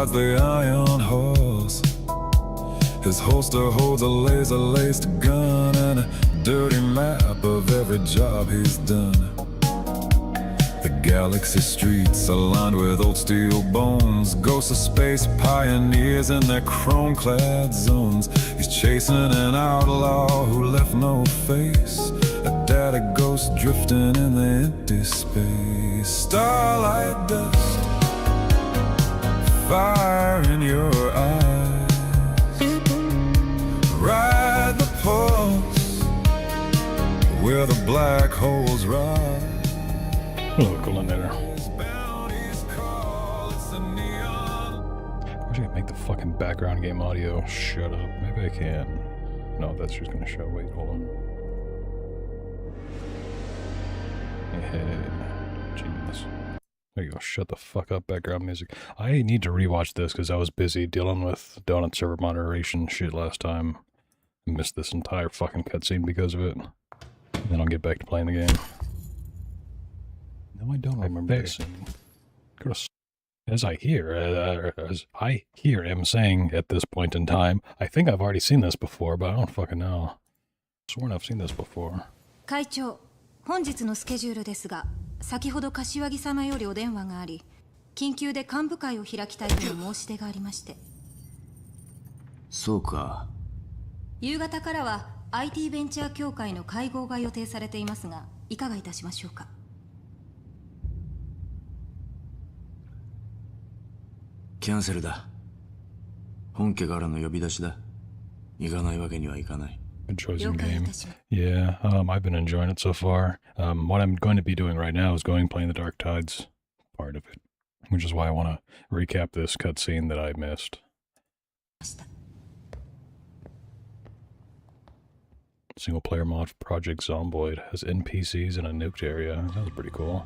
rides the iron horse. His holster holds a laser-laced gun and a dirty map of every job he's done. The galaxy streets are lined with old steel bones, ghosts of space pioneers in their chrome-clad zones. He's chasing an outlaw who left no face, a data ghost drifting in the empty space. Starlight dust, fire in your eyes, ride the pulse where the black holes rise. Hello, Colinator. I wish I could make the fucking background game audio shut up. Maybe I can. No, that's just gonna show. Wait, hold on. Hey, genius. There you go. Shut the fuck up, background music. I need to rewatch this because I was busy dealing with donut server moderation shit last time. I missed this entire fucking cutscene because of it. And then I'll get back to playing the game. No, I don't remember this scene. As I hear him saying at this point in time, I think I've already seen this before, but I don't fucking know. I've sworn I've seen this before. 会長、本日のスケジュールですが、先ほど柏木様よりお電話があり、緊急で幹部会を開きたいとの申し出がありまして。そうか。夕方からは IT ベンチャー協会の会合が予定されていますが、いかがいたしましょうか。キャンセルだ。本家からの呼び出しだ。行かないわけにはいかない。Chosen game. Yeah, I've been enjoying it so far. What I'm going to be doing right now is playing the Dark Tides part of it, which is why I want to recap this cutscene that I missed. Single player mod for Project Zomboid has NPCs in a nuked area. That was pretty cool.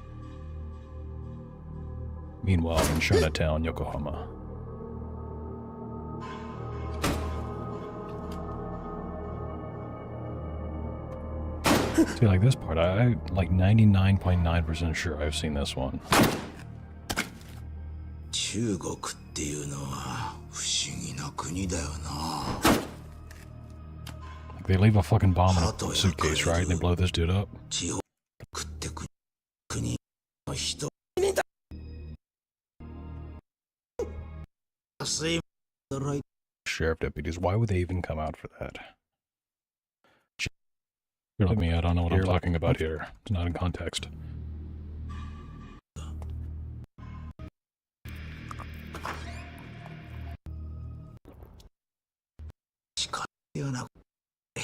Meanwhile, in Chinatown, Yokohama. See, like this part, I'm like 99.9% sure I've seen this one. 中国っていうのは不思議な国だよな。 They leave a fucking bomb in a suitcase, right? And they blow this dude up. Sheriff deputies, why would they even come out for that? You're like me, I don't know what I'm talking about here. It's not in context.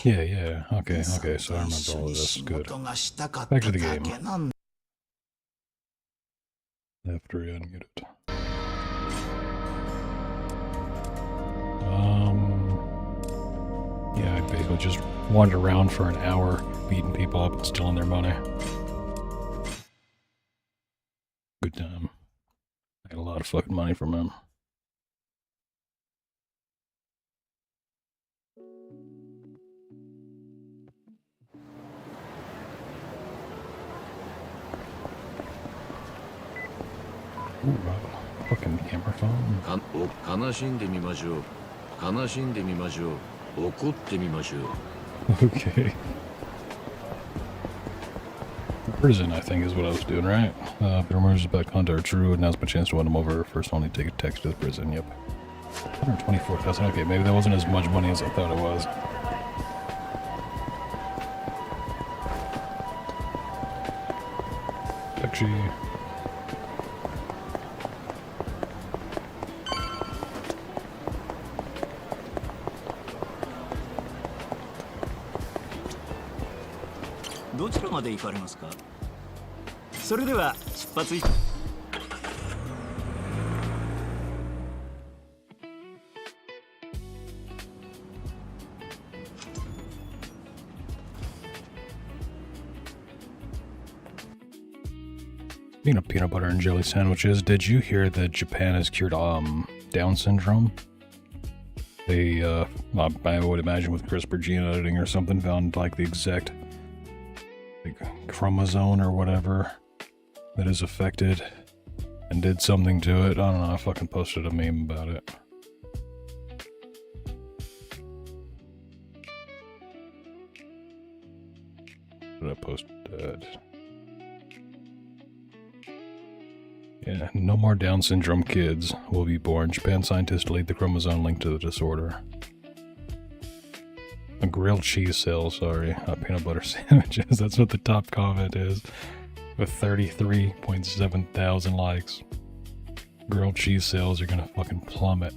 Yeah, okay, so I remember all of this. Good. Back to the game. After I unmute it. Yeah, I basically just wandered around for an hour, beating people up and stealing their money. Good time. I got a lot of fucking money from him. Ooh, fucking camera phone. Okay. Prison, I think, is what I was doing, right? The rumors about Conta are true, and now's my chance to win them over. First, only take a text to the prison, yep. 124,000, okay, maybe that wasn't as much money as I thought it was. Actually... Speaking of peanut butter and jelly sandwiches, did you hear that Japan has cured Down syndrome? They, I would imagine with CRISPR gene editing or something, found like the exact chromosome or whatever that is affected, and did something to it. I don't know, I fucking posted a meme about it. Did I post that? Yeah, no more Down syndrome kids will be born. Japan scientists delete the chromosome linked to the disorder. A grilled cheese sale, sorry. Peanut butter sandwiches. That's what the top comment is. With 33.7 thousand likes. Grilled cheese sales are gonna fucking plummet.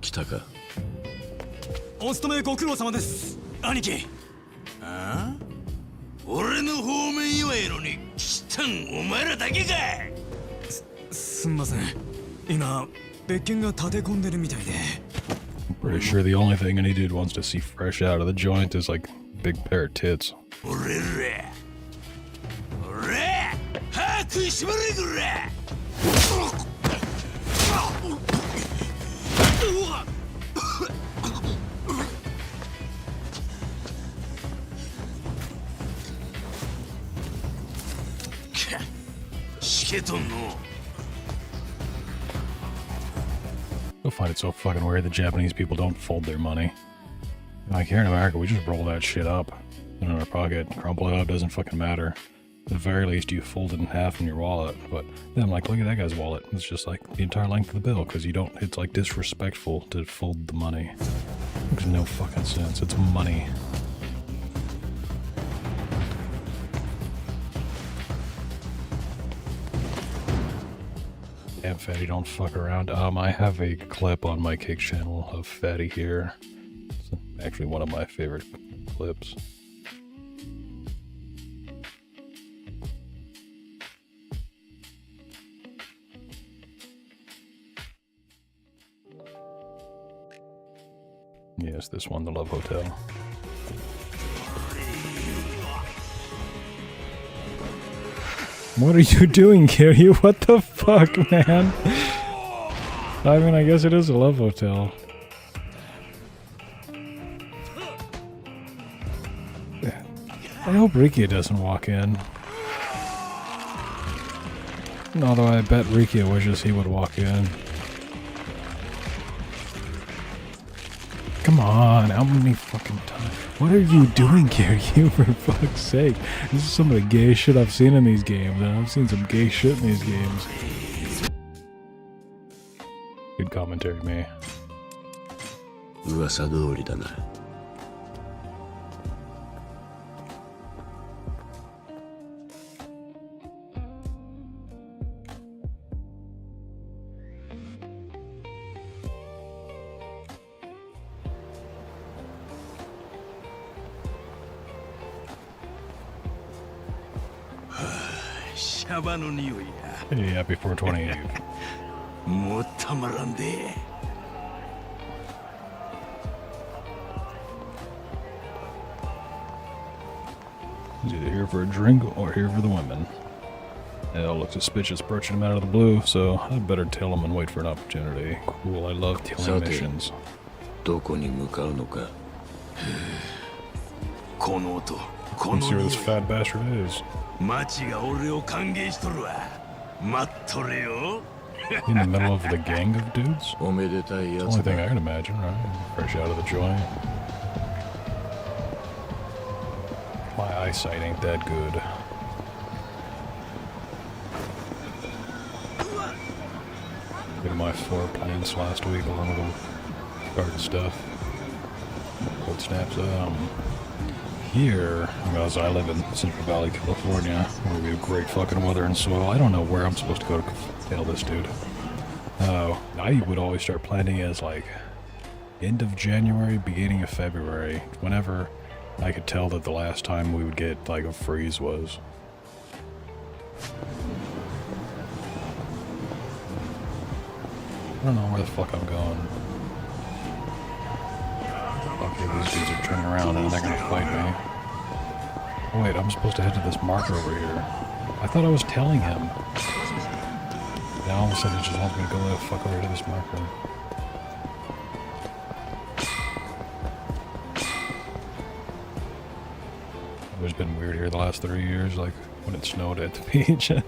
来たか。お勤めご苦労様です、兄貴。ああ、俺の方面祝いのに来たんお前らだけかい。すんません、今別件が立て込んでるみたいで。 Pretty sure the only thing any dude wants to see fresh out of the joint is like big pair of tits. 俺ら歯食いしばれくら。しけとんの。 You'll find it so fucking weird that Japanese people don't fold their money. Like here in America, we just roll that shit up in our pocket, crumple it up, doesn't fucking matter. At the very least, you fold it in half in your wallet. But then I'm like, look at that guy's wallet. It's just like the entire length of the bill, because you don't, it's like disrespectful to fold the money. Makes no fucking sense. It's money. Damn, Fatty, don't fuck around. I have a clip on my Cake channel of Fatty here. It's actually one of my favorite clips. Yes, this one, the Love Hotel. What are you doing, Kiryu? What the fuck, man? I mean, I guess it is a love hotel. I hope Rikia doesn't walk in. Although I bet Rikia wishes he would walk in. Come on, how many fucking times? What are you doing, Kiryu, for fuck's sake? This is some of the gay shit I've seen in these games, and I've seen some gay shit in these games. Good commentary, me. 噂通りだな。シャバの匂いや。 Hey, happy 420. もうたまらんで。 He's either here for a drink or here for the women. They all look suspicious approaching him out of the blue, so I'd better tell him and wait for an opportunity. Cool, I love killing missions. どこに向かうのか。この音、こ Let's の see where 匂 this い。 fat bastard is. 町が俺を歓迎しとるわ。待っとれよ。 In the middle of the gang of dudes? おめでたいや Only つ thing だ。 I can imagine, right? Fresh out of the joint. My eyesight ain't that good. Look at my floor plans last week along with the garden stuff. Cold snaps. Here, because I live in Central Valley, California, where we have great fucking weather and soil. I don't know where I'm supposed to go to tail this dude. I would always start planting as like end of January, beginning of February, whenever I could tell that the last time we would get like a freeze was. I don't know where the fuck I'm going. Okay, these dudes are turning around and they're gonna fight me. Oh, wait, I'm supposed to head to this marker over here. I thought I was telling him. Now all of a sudden it just wants me to go the fuck over to this marker. It's been weird here the last 3 years, like when it snowed at the beach. Yeah,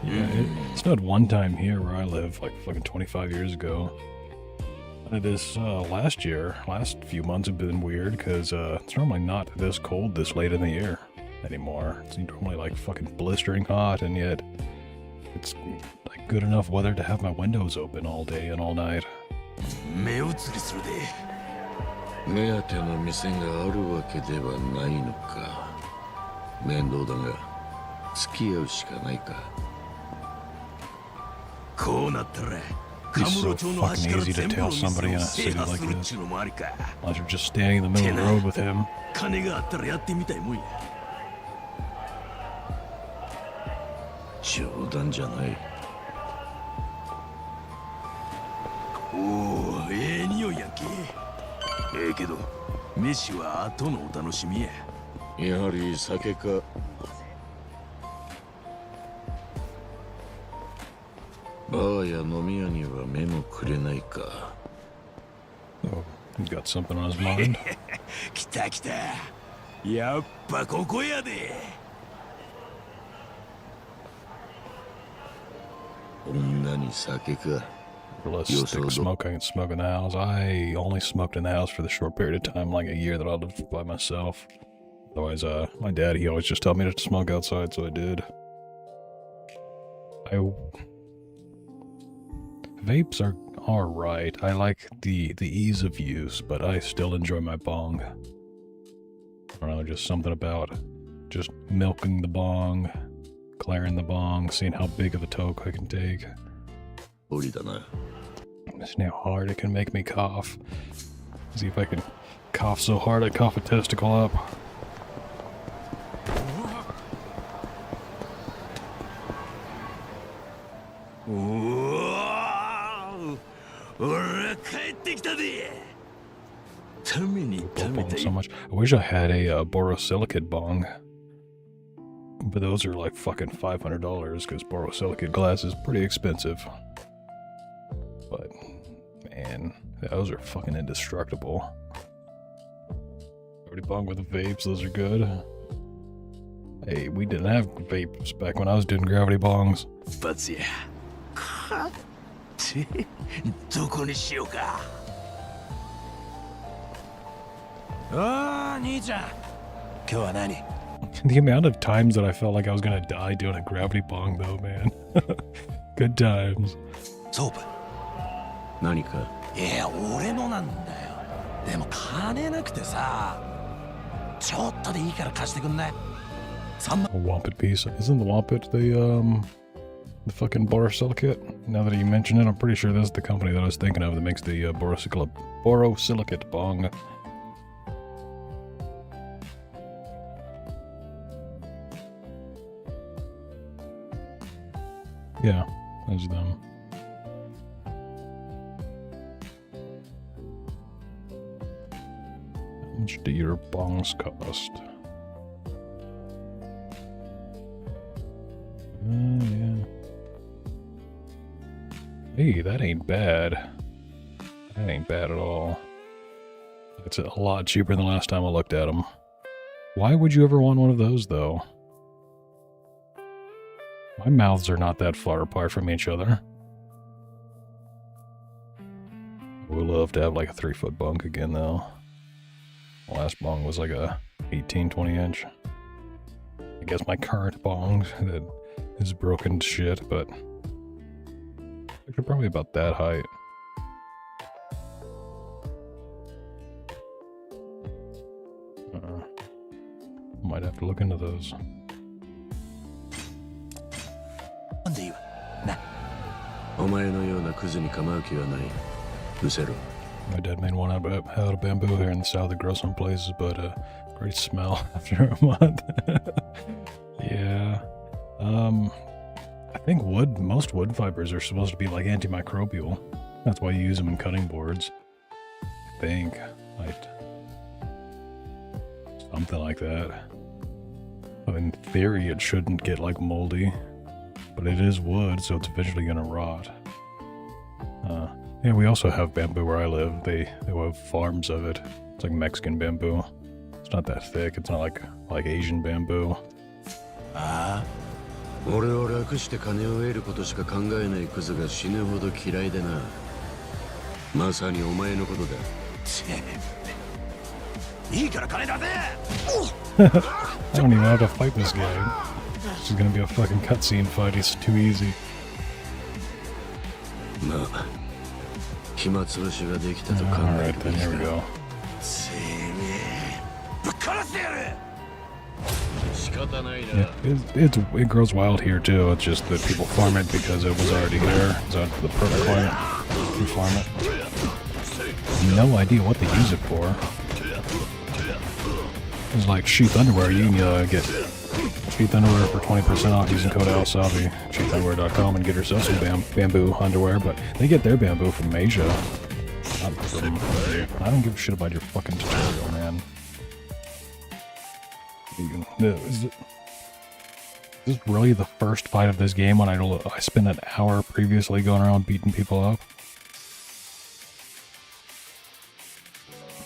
it snowed one time here where I live, like fucking 25 years ago. This last few months have been weird because it's normally not this cold this late in the year anymore. It's normally like fucking blistering hot, and yet it's like good enough weather to have my windows open all day and all night. 目移りするで。目当ての店があるわけではないのか。面倒だが付き合うしかないか。こうなったら。 It's so fucking easy to tell somebody in a city like this. Unless you're just standing in the middle of the road with him. 金があったらやってみたいもんや。冗談じゃない。おお、ええ匂いやんけ。ええけど、飯は後のお楽しみや。やはり酒か。バーや飲み屋には目もくれないか。Oh, he's got something on his mind. 来た来た。やっぱここやで。女に酒か。Less stick smoke I can smoke in the house. I only smoked in the house for the short period of time, like a year that I lived by myself. Otherwise, my dad, he always just told me to smoke outside, so I did. Vapes are alright. I like the ease of use, but I still enjoy my bong. I don't know, just something about just milking the bong, clearing the bong, seeing how big of a toke I can take. Seeing how hard it can make me cough. See if I can cough so hard I cough a testicle up. So much. I wish I had a borosilicate bong, but those are like fucking $500 because borosilicate glass is pretty expensive. But man, those are fucking indestructible. Gravity bong with vapes, those are good. Hey, we didn't have vapes back when I was doing gravity bongs. But yeah. どこにしようか。ああ、兄ちゃん。今日は何？ The amount of times that I felt like I was gonna die doing a gravity bong, though, man. Good times. ソープ。何か？いや、俺のなんだよ。でも金なくてさ。ちょっとでいいから貸してくんない？ A Wampet piece. Isn't the Wampet the fucking borosilicate? Now that you mention it, I'm pretty sure this is the company that I was thinking of that makes the borosilicate bong. Yeah, that's them. How much do your bongs cost? Yeah. Hey, that ain't bad. That ain't bad at all. It's a lot cheaper than the last time I looked at them. Why would you ever want one of those, though? My mouths are not that far apart from each other. I would love to have like a 3-foot bunk again, though. The last bong was like a 18-20 inch. I guess my current bong that is broken to shit, but they're probably about that height. Might have to look into those. My dad made one out of bamboo here in the south that grows some places, but great smell after a month. Yeah. I think most wood fibers are supposed to be like antimicrobial. That's why you use them in cutting boards. I think. Something like that. Well, in theory, it shouldn't get like moldy, but it is wood, so it's eventually gonna rot. Yeah, we also have bamboo where I live. They have farms of it. It's like Mexican bamboo. It's not that thick. It's not like Asian bamboo. 俺を楽して金を得ることしか考えないクズが死ぬほど嫌いでな。まさにお前のことだ。いいから金出せ。 I don't even have to fight this guy. This is gonna be a fucking cutscene fight. It's too easy. まあ、暇つぶしができたと考え Alright, る then べき here we だ。 go. てめえ、ぶっ殺してやる。仕方ないな。 Yeah, it grows wild here too. It's just that people farm it because it was already there. It's the perfect climate to farm it. No idea what they use it for. It's like Sheath Underwear. You can get Sheath Underwear for 20% off using code ALSAVI. SheathUnderwear.com and get yourself some bamboo underwear. But they get their bamboo from Asia. Not from here. I don't give a shit about your fucking tutorial, man. Is this really the first fight of this game when I spent an hour previously going around beating people up?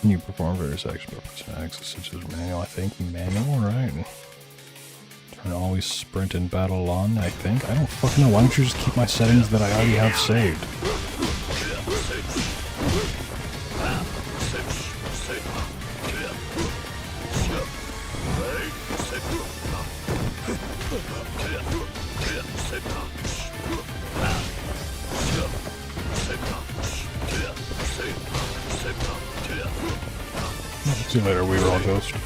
You perform various actions by access such as manual, I think. Manual, right? Turn always sprint and battle on, I think. I don't fucking know. Why don't you just keep my settings that I already have saved? See you later, we were all ghost. We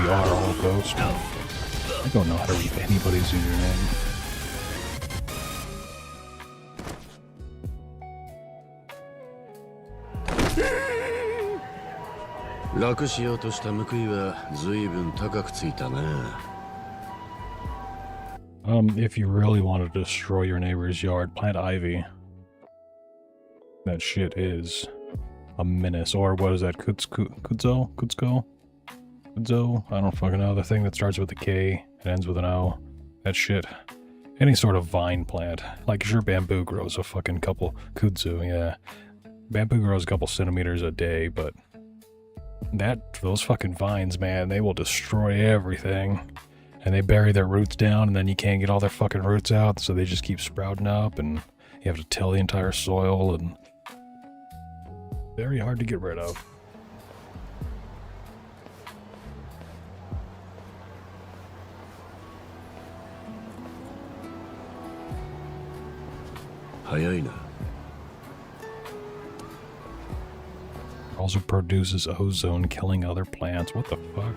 are all ghost. I don't know how to read anybody's username. 楽しようとした報いは随分高くついたな。If you really want to destroy your neighbor's yard, plant ivy. That shit is a menace. Or what is that? Kudzo? I don't fucking know. The thing that starts with a K and ends with an O. That shit. Any sort of vine plant. Like, sure, bamboo grows a fucking couple. Kudzu, yeah. Bamboo grows a couple centimeters a day, but those fucking vines, man, they will destroy everything. And they bury their roots down, and then you can't get all their fucking roots out, so they just keep sprouting up, and you have to till the entire soil, and very hard to get rid of. Also produces ozone, killing other plants. What the fuck?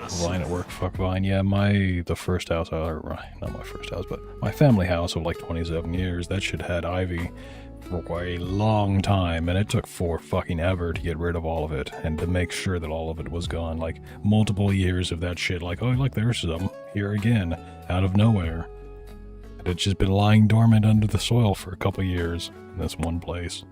Vine at work, fuck Vine. Yeah, the first house, not my first house, but my family house of like 27 years, that shit had ivy for a long time, and it took fucking ever to get rid of all of it, and to make sure that all of it was gone. Like, multiple years of that shit, like, oh, look, there's some, here again, out of nowhere. And it's just been lying dormant under the soil for a couple years, in this one place.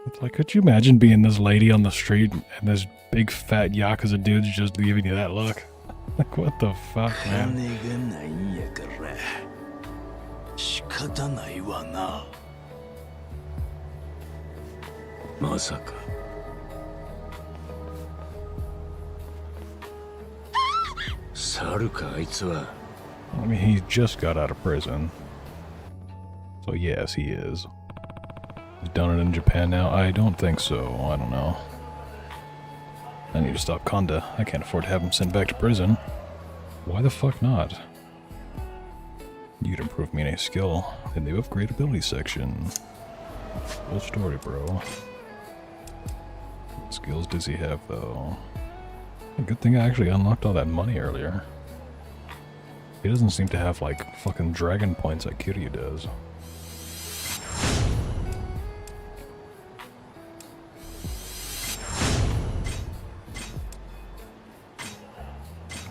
It's like, could you imagine being this lady on the street and this big fat Yakuza dude's just giving you that look? Like, what the fuck, man? I mean, he just got out of prison. So yes, he is. He's done it in Japan now? I don't think so. I don't know. I need to stop Konda. I can't afford to have him sent back to prison. Why the fuck not? You can improve me in a skill in the upgrade ability section. Full story, bro. What skills does he have, though? Good thing I actually unlocked all that money earlier. He doesn't seem to have, like, fucking dragon points like Kiryu does.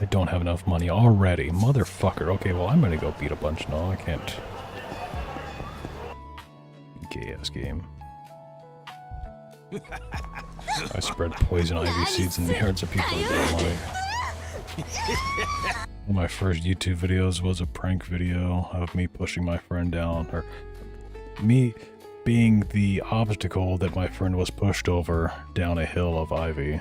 I don't have enough money already. Motherfucker. Okay, well, I'm gonna go beat a bunch. No, I can't. Gay-ass game. I spread poison ivy seeds in the yards of people that don't like. One of my first YouTube videos was a prank video of me pushing my friend down, or me being the obstacle that my friend was pushed over down a hill of ivy.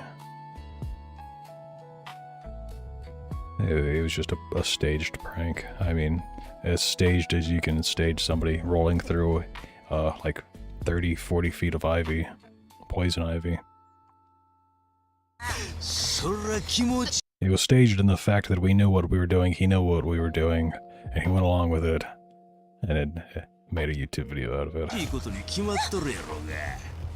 It was just a staged prank. I mean, as staged as you can stage somebody rolling through like 30, 40 feet of ivy. Poison ivy. It was staged in the fact that we knew what we were doing, he knew what we were doing, and he went along with it, and it made a YouTube video out of it.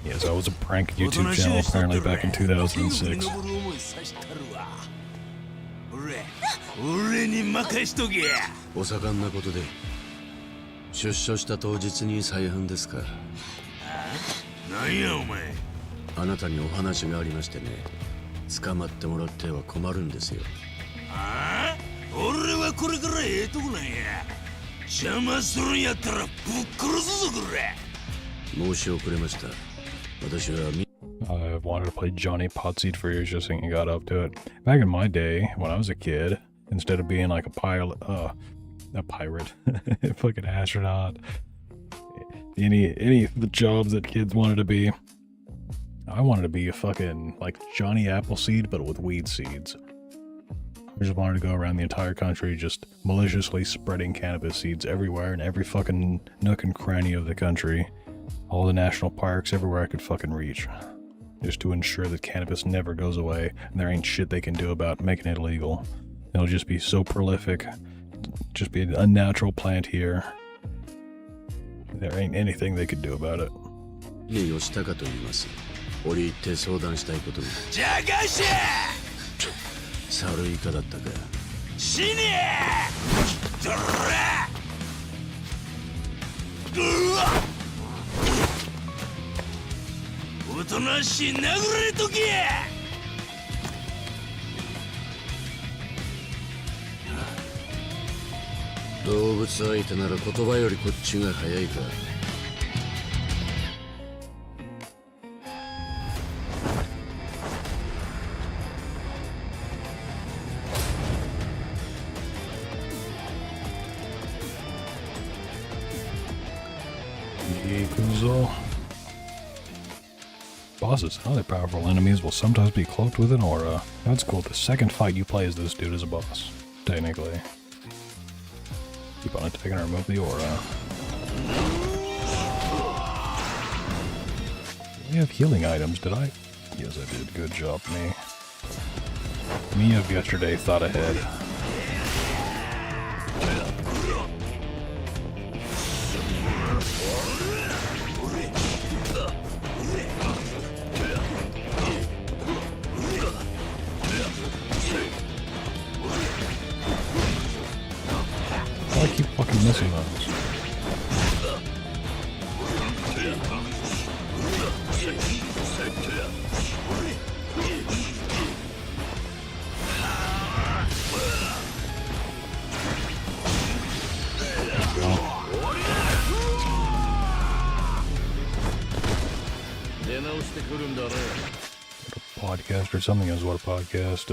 Yes, I was a prank YouTube channel apparently back in 2006. お盛んなことで出所した当日に再犯ですか。なんやお前。あなたにお話がありましてね。捕まってもらっては困るんですよ。ああ？俺はこれからええとこなんや。邪魔するんやったらぶっ殺すぞこれ。申し遅れました。私はI wanted to play Johnny Potseed for years just thinking I got up to it. Back in my day, when I was a kid, instead of being like a pilot, a pirate, a fucking astronaut, any of the jobs that kids wanted to be, I wanted to be a fucking like Johnny Appleseed, but with weed seeds. I just wanted to go around the entire country just maliciously spreading cannabis seeds everywhere in every fucking nook and cranny of the country. All the national parks, everywhere I could fucking reach. Just to ensure that cannabis never goes away, and there ain't shit they can do about making it illegal. It'll just be so prolific, just be a natural plant here. There ain't anything they could do about it. 吉高と言います。折り入って相談したいことが。じゃがしゃ！猿イカだったか。死ね！ドラ！うわ！おとなしい殴られとけ！動物相手なら言葉よりこっちが早いか。Bosses, other powerful enemies will sometimes be cloaked with an aura. That's cool. The second fight you play as this dude as a boss, technically. Keep on attacking and remove the aura. We have healing items, did I? Yes, I did. Good job, me. Me of yesterday thought ahead. I keep fucking missing those. Podcast or something is what a podcast.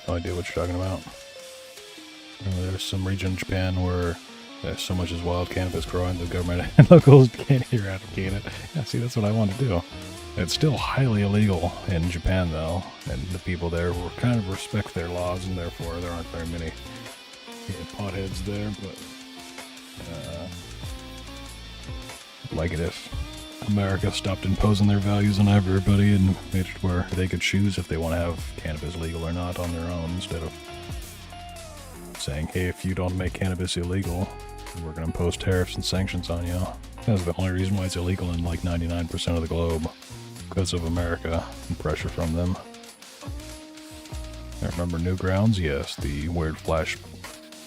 No idea what you're talking about. There's some region in Japan where there's so much as wild cannabis growing, the government and locals can't eradicate it. Yeah, see, that's what I want to do. It's still highly illegal in Japan, though, and the people there will kind of respect their laws, and therefore there aren't very many potheads there, but like it if America stopped imposing their values on everybody and made it where they could choose if they want to have cannabis legal or not on their own, instead of saying, hey, if you don't make cannabis illegal, we're going to impose tariffs and sanctions on you. That's the only reason why it's illegal in like 99% of the globe, because of America and pressure from them. I remember Newgrounds? Yes, the Weird Flash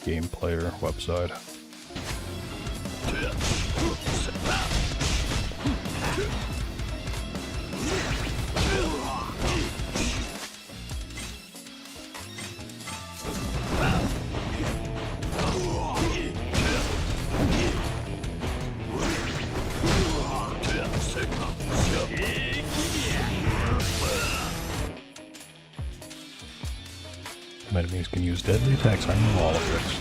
game player website. use deadly attacks on wall effects.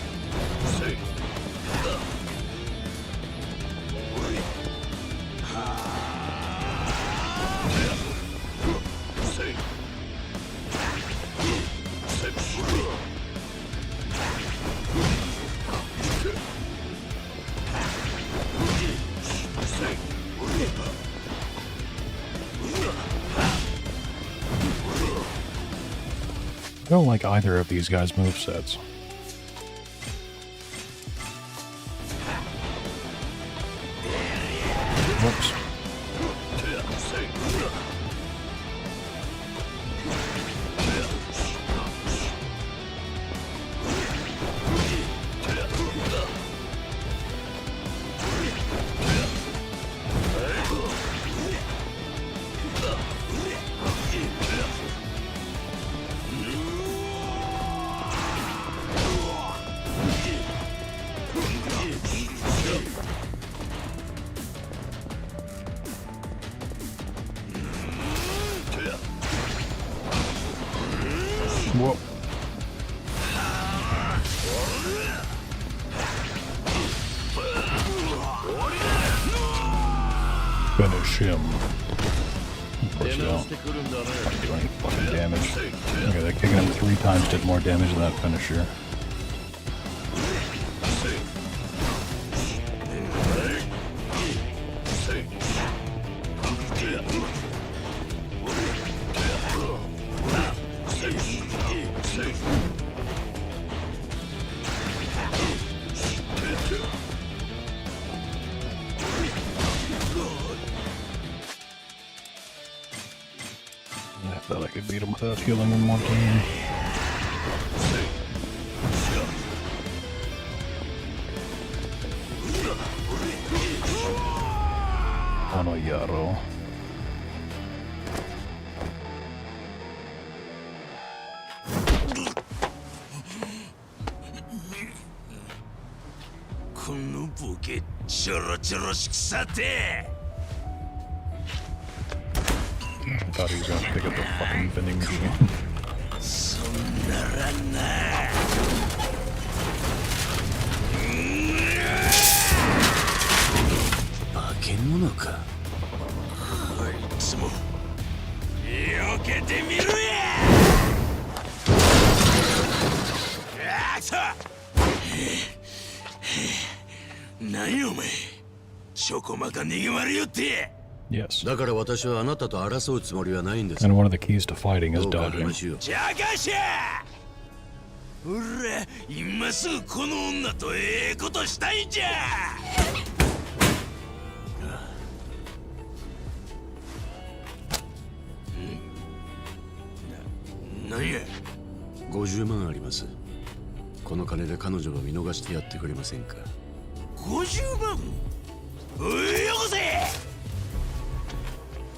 I don't like either of these guys' movesets. Whoops. Whoa. Finish him. Of course, they don't do any fucking damage. Okay, that kicking him 3 times did more damage than that finisher. I thought I could beat him without healing one more time. Yaro. このボケちょろちょろしくさて I thought he was gonna pick up the fucking vending machine. そんならな化け物かあいつも避けてみろやあくそ何やお前ちょこまか逃げ回りよって Yes. だから私はあなたと争うつもりはないんです And one of the keys to fighting is どうか dodging. 話をじゃかしゃほら今すぐこの女とええことしたいんじゃ何や50万ありますこの金で彼女を見逃してやってくれませんか50万おいよこせ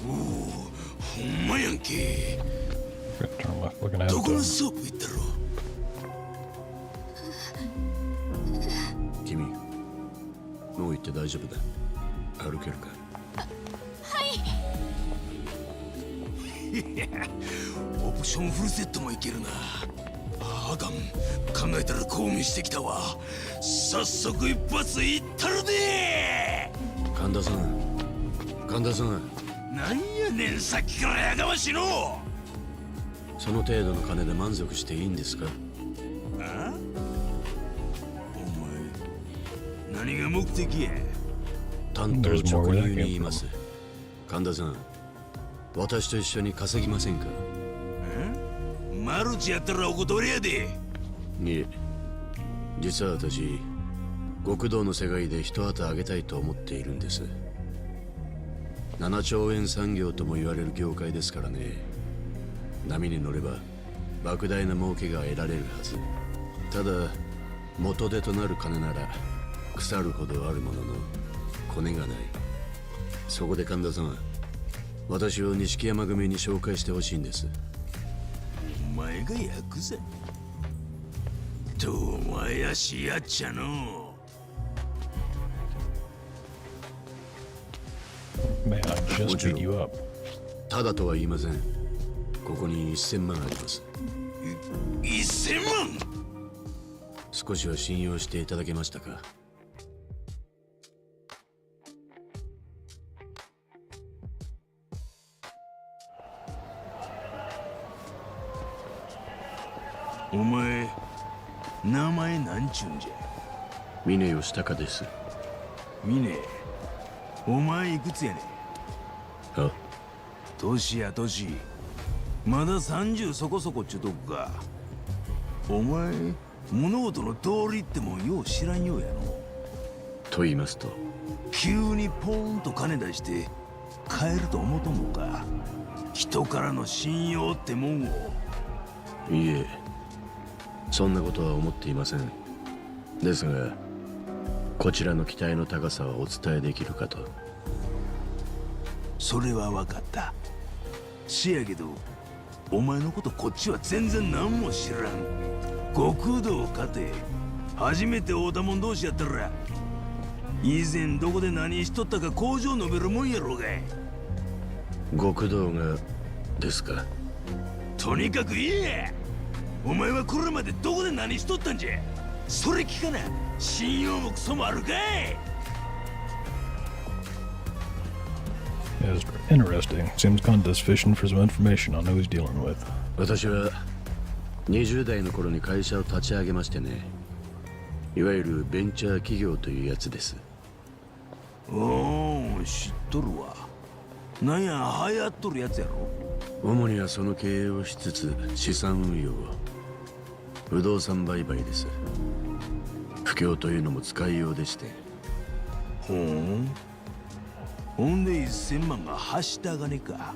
おおほんまやんけ Turn left looking at どこの it. ソープ行ったろ君もう行って大丈夫だ歩けるかオプションフルセットもいけるなあかん考えたら興味してきたわ早速一発いったるで神田さん神田さんなんやねんさっきからやかましいのその程度の金で満足していいんですかあお前何が目的や担当直入に言います神田さん私と一緒に稼ぎませんかマルチやったらお断りやでいえ実は私極道の世界で一旗あげたいと思っているんです7兆円産業とも言われる業界ですからね波に乗れば莫大な儲けが得られるはずただ元手となる金なら腐るほどあるもののコネがないそこで神田さん私を錦山組に紹介してほしいんですお前がヤクザどうも怪しいやっちゃの Man, I just beat you up. ただとは言いませんここに1000万あります1000万少しは信用していただけましたか？お前、名前なんちゅうんじゃ。峰義孝です。峰、お前いくつやねん。あ、年や年。まだ30そこそこっちゅうとこか。お前、物事の道理ってもんよう知らんようやの。と言いますと？急にポーンと金出して買えると思うとんのか。人からの信用ってもんを。いいえ、そんなことは思っていません。ですが、こちらの期待の高さはお伝えできるかと。それは分かった。せやけど、お前のことこっちは全然何も知らん。極道かて初めて会うたもん同士やったら、以前どこで何しとったか工場述べるもんやろうがい。極道がですか？とにかく言えや。お前はこれまでどこで何しとったんじゃ。それ聞かな信用もクソもあるかい。 It's interesting. Seems Conda's fishing for some information on who he's dealing with. 私は20代の頃に会社を立ち上げましてね。いわゆるベンチャー企業というやつです。おー、知っとるわ。なんや流行っとるやつやろ。主にはその経営をしつつ資産運用、不動産売買です。不況というのも使いようでして。ほんで1000万が走ったがねか。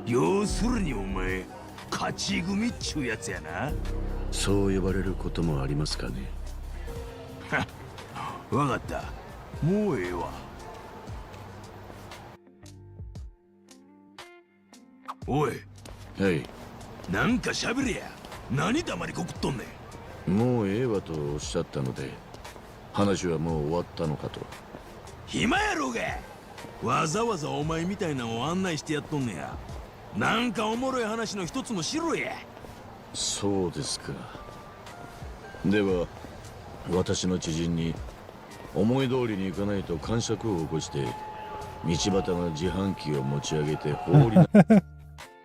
要するにお前勝ち組っちゅうやつやな。そう呼ばれることもありますかね。わかった、もうええわ。おい、はい。なんか喋れや。何黙りこくっとんねん。もうええわとおっしゃったので、話はもう終わったのかと。暇やろうが。わざわざお前みたいなのを案内してやっとんねや。なんかおもろい話の一つもしろや。そうですか。では私の知人に思い通りにいかないと癇癪を起こして道端の自販機を持ち上げて放りな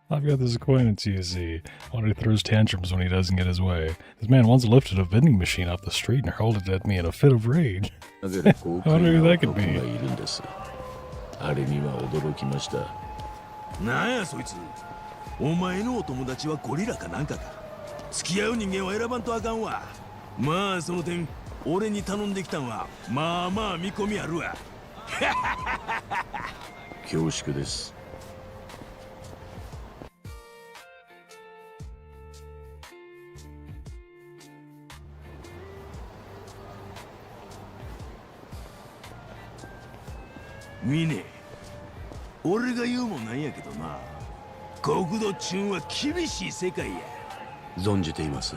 I've got this acquaintance, you see. Wonder he throws tantrums when he doesn't get his way. This man once lifted a vending machine off the street and hurled it at me in a fit of rage. 投げる豪快 I wonder な who that 男 could が be. いるんです。あれには驚きました。なんやそいつ。お前のお友達はゴリラかなんかか。付き合う人間は選ばんとあかんわ。まあその点俺に頼んできたんはまあまあ見込みあるわ。恐縮です。ミネ、俺が言うもんなんやけどな、国土っちゅうんは厳しい世界や。存じています。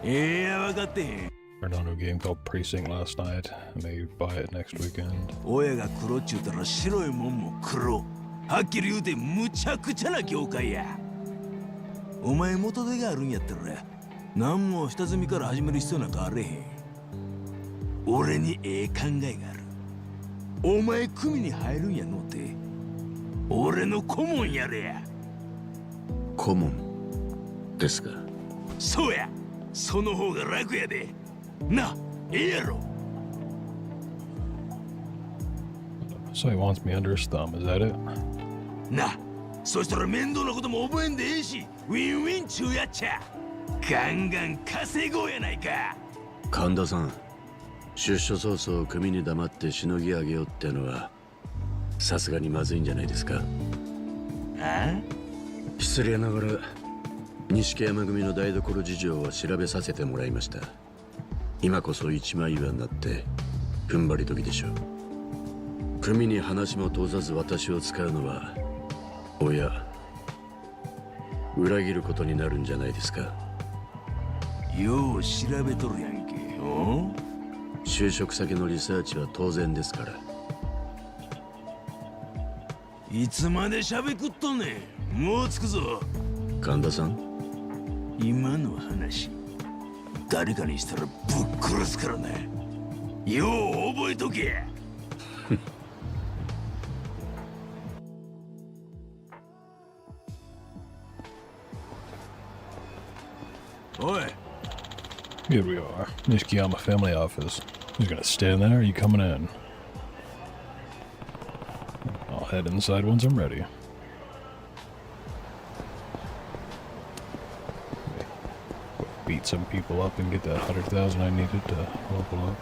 いや分かってへん。I found a new game called Precinct last night. I may buy it next weekend. 親が黒っちゅうたら白いもんも黒。はっきり言うてむちゃくちゃな業界や。お前元手があるんやったら何も下積みから始める必要なんかあれへん。俺にええ考えがある。お前組に入るんやのうて俺の顧問やれや。顧問ですか？そうや、その方が楽やで。な、ええやろ。 So he wants me under his thumb, is that it? な、そしたら面倒なことも覚えんでええし、ウィンウィンちゅうやっちゃ。ガンガン稼ごうやないか。神田さん、出所早々組に黙ってしのぎ上げようってのはさすがにまずいんじゃないですか？あ？失礼ながら錦山組の台所事情は調べさせてもらいました。今こそ一枚岩になって踏ん張り時でしょう。組に話も通さず私を使うのはおや裏切ることになるんじゃないですか？よう調べとるやんけ。お？就職先のリサーチは当然ですから。いつまでしゃべくっとんねん。もう着くぞ。神田さん、今の話誰かにしたらぶっ殺すからな。よう覚えとけ。おい。 Here we are. Nishikiyama family office. Who's gonna stand there? Or are you coming in? I'll head inside once I'm ready. Beat some people up and get that 100,000 I needed to level up.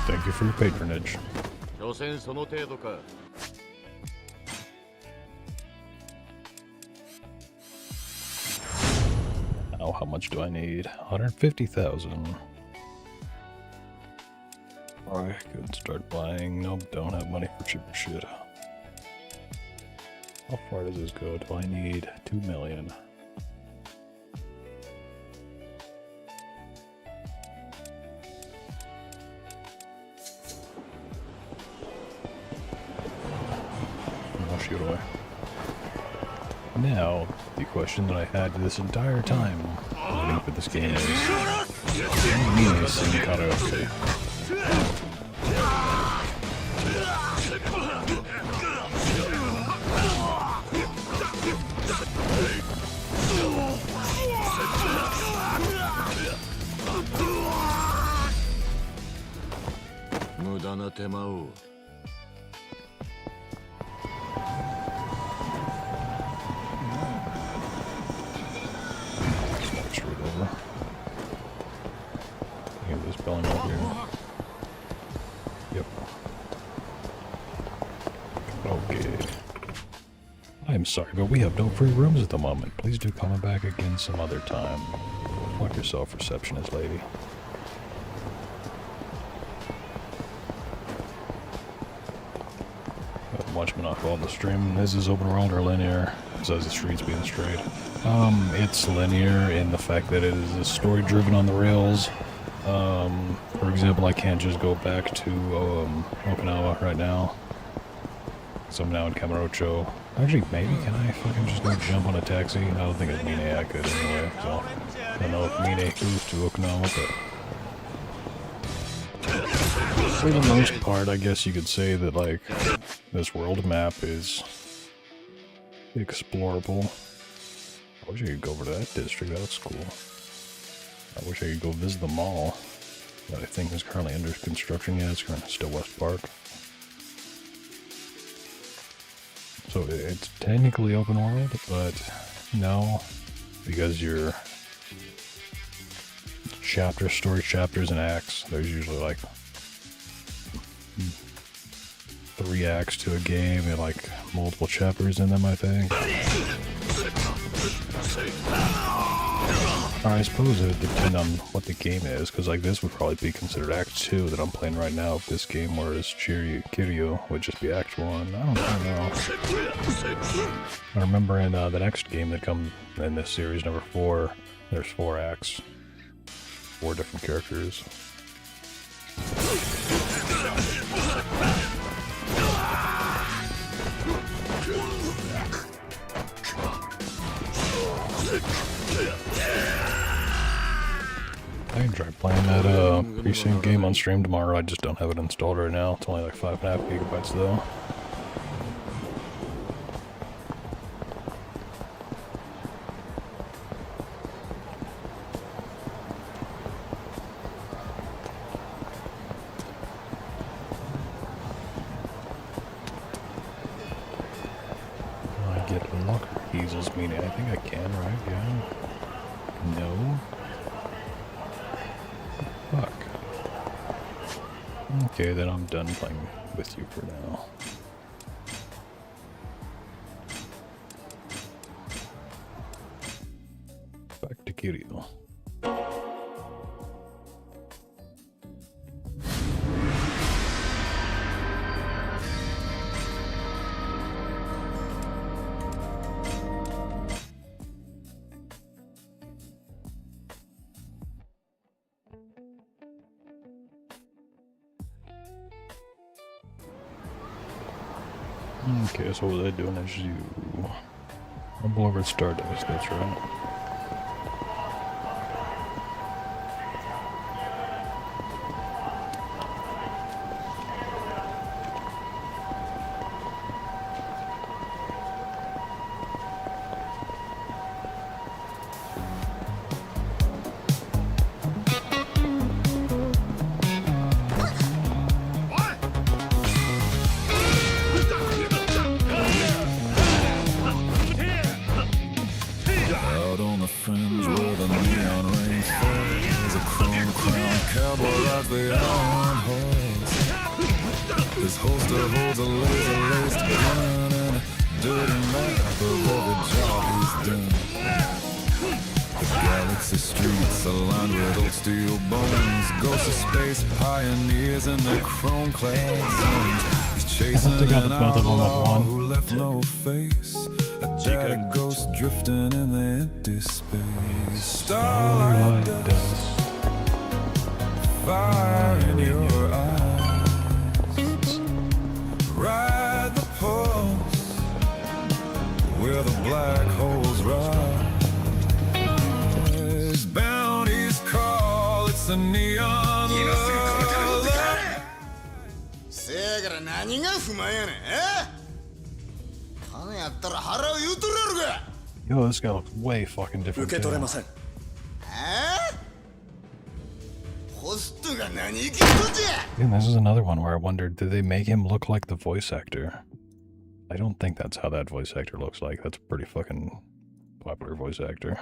Thank you for your patronage. Now, how much do I need? 150,000. I could start buying. Nope, don't have money for cheaper shit. How far does this go? Do I need 2 million? Now, the question that I had this entire time waiting for this game is, can me sing karaoke? Straight over. Get this spelling over here. Yep. Okay. I'm sorry, but we have no free rooms at the moment. Please do come back again some other time. Fuck yourself, receptionist lady. Watch me not go on the stream. Is this open world or linear? Besides the streets being straight. It's linear in the fact that it is a story driven on the rails. For example, I can't just go back to Okinawa right now. So I'm now in Kamurocho. Actually, maybe can I fucking just go jump on a taxi? I don't think it's Mine I could anyway, so I don't know if Mine goes to Okinawa, but for the most part, I guess you could say that, like, this world map is explorable. I wish I could go over to that district, that looks cool. I wish I could go visit the mall that I think is currently under construction. Yeah, it's currently still West Park. So it's technically open world, but no, because your story chapters and acts, there's usually like 3 acts to a game and like multiple chapters in them, I think. Or I suppose it would depend on what the game is, because like this would probably be considered Act 2 that I'm playing right now of this game, whereas Kiryu would just be Act 1. I don't know. I remember in the next game that comes in this series, number 4, there's 4 acts. 4 different characters. I can try playing that precinct game on stream tomorrow. I just don't have it installed right now. It's only like 5.5 gigabytes though. Can I get locker easels? Meaning I think I can, right? Yeah. No. Fuck. Okay, then I'm done playing with you for now. Back to Kiryu. Okay, so what was I doing as you? Rumble over Stardust, that's right. Out on the fringe where the neon rain falls, a chrome crown cowboy rides the iron horse. His holster holds a laser-laced gun and a dirty map of every job he's done. The galaxy streets are lined with old steel bones, ghosts of space pioneers in their chrome-clad zones. He's chasing think I an got both of them at outlaw one. who left no face, a dead ghost drifting in the empty space. Starlight dust, fire in your eyes. Ride the pulse where the black holes rise. Bounties call, it's a neon love. せやから何が不満やねん。金やったら払う言うとるやろか。 Yo, this guy looks way fucking different. 受け取れ Too. ません。ホストが何言ってんのじゃ。 Dude, this is another one where I wondered, did they make him look like the voice actor? I don't think that's how that voice actor looks like. That's a pretty fucking popular voice actor.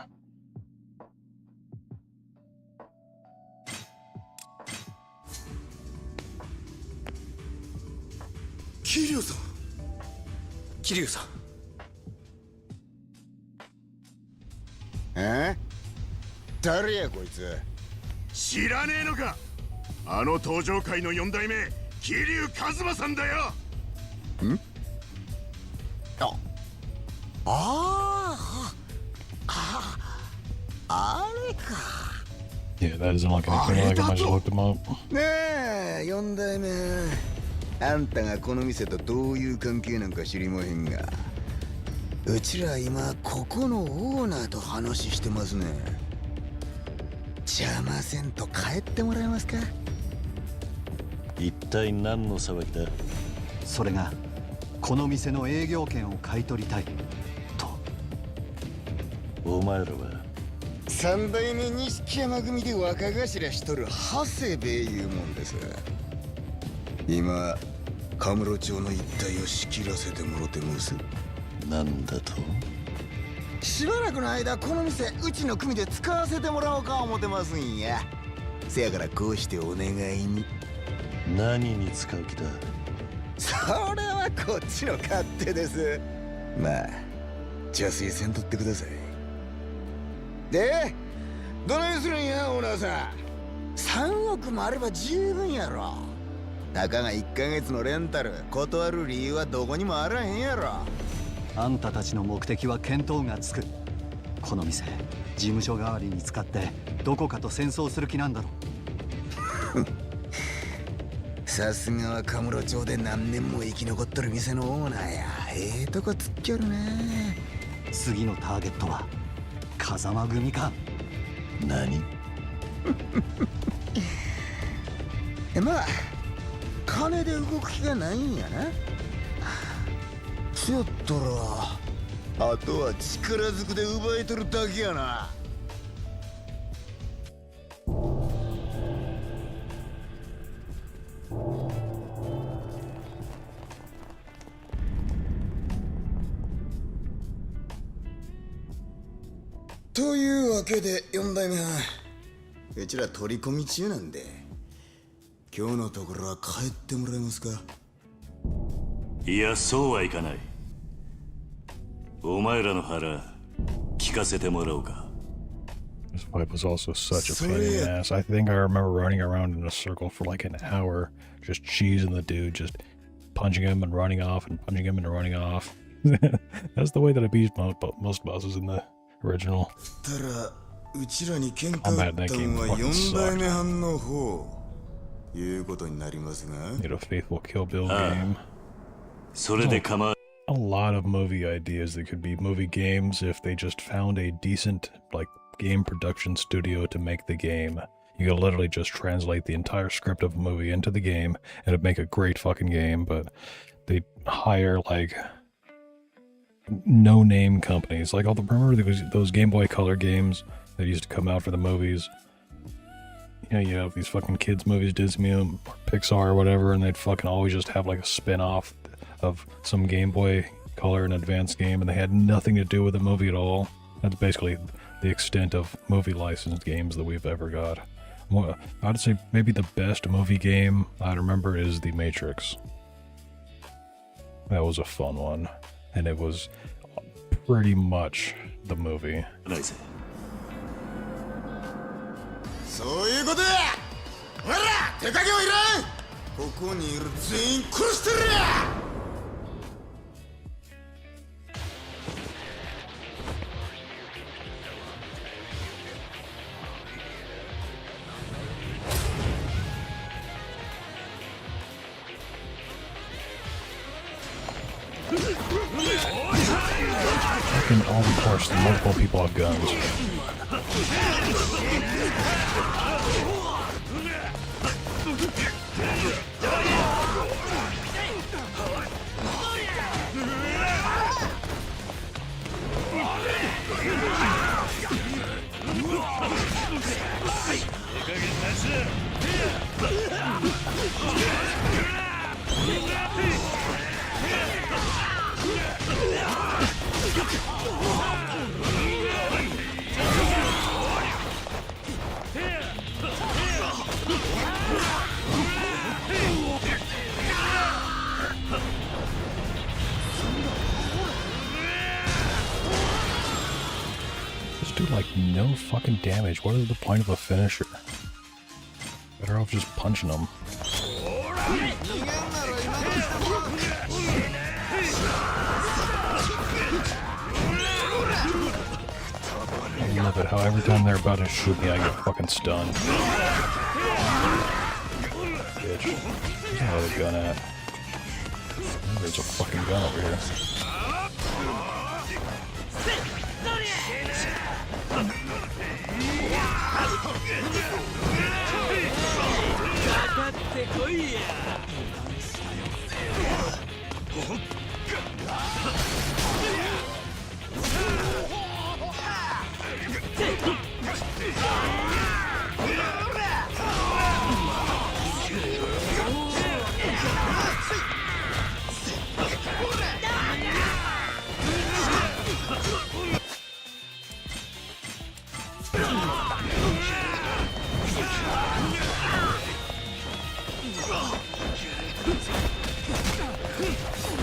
Kiryu さん。桐生さん。誰やこいつ。知らねえのか。あの登場界の4代目桐生一馬さんだよ。あれか。 Yeah, that doesn't look anything like him. I just looked him up. ねえ、4代目。あんたがこの店とどういう関係なんか知りまへんが、うちら今ここのオーナーと話してますね。邪魔せんと帰ってもらえますか。一体何の騒ぎだ。それがこの店の営業権を買い取りたいと。お前らは三代目錦山組で若頭しとる長谷部いうもんです。今カムロ町の一帯を仕切らせてもろてます。なんだと。しばらくの間この店うちの組で使わせてもらおうか思ってますんや。せやからこうしてお願いに。何に使う気だ。それはこっちの勝手です。まあ邪推せんとってください。でどないするんやオーナーさん。3億もあれば十分やろ。たかが1ヶ月のレンタル断る理由はどこにもあらへんやろ。あんたたちの目的は見当がつく。この店事務所代わりに使ってどこかと戦争する気なんだろ。さすがはカムロ町で何年も生き残っとる店のオーナーや。とこつっきょるね。次のターゲットは風間組か。何。まあ金で動く気がないんやな。そやったらあとは力ずくで奪い取るだけやな。というわけで4代目はうちら取り込み中なんで、今日のところは帰ってもらえますか。いや、そうはいかない。お前らの腹聞かせてもらおうか。 This fight was also such a pain in the ass. I think I remember running around in a circle for like an hour, just cheesing the dude, just punching him and running off and punching him and running off. That's the way that I beat most bosses in the original. たらうちらに喧嘩 I'm 売 mad っ that た game んは fucking 4代 sucked. 目藩の方いうことになりますが。 Need a faithful Kill Bill game. それで構わ a lot of movie ideas that could be movie games if they just found a decent, like, game production studio to make the game. You could literally just translate the entire script of a movie into the game, and it'd make a great fucking game, but they hire, like, no-name companies. Like, remember those Game Boy Color games that used to come out for the movies? You know, you have these fucking kids movies, Disney or Pixar or whatever, and they'd fucking always just have, like, a spin-off of some Game Boy Color and advanced game, and they had nothing to do with the movie at all. That's basically the extent of movie licensed games that we've ever got. I'd say maybe the best movie game I remember is The Matrix. That was a fun one, and it was pretty much the movie. そういうことや。ほら手加減はいらん。ここにいる全員殺してるや。And of course, multiple people have guns. Just do like no fucking damage. What is the point of a finisher? Better off just punching them. I love it how every time they're about to shoot me, I get fucking stunned. Bitch. Where's my other gun at? Oh, there's a fucking gun over here.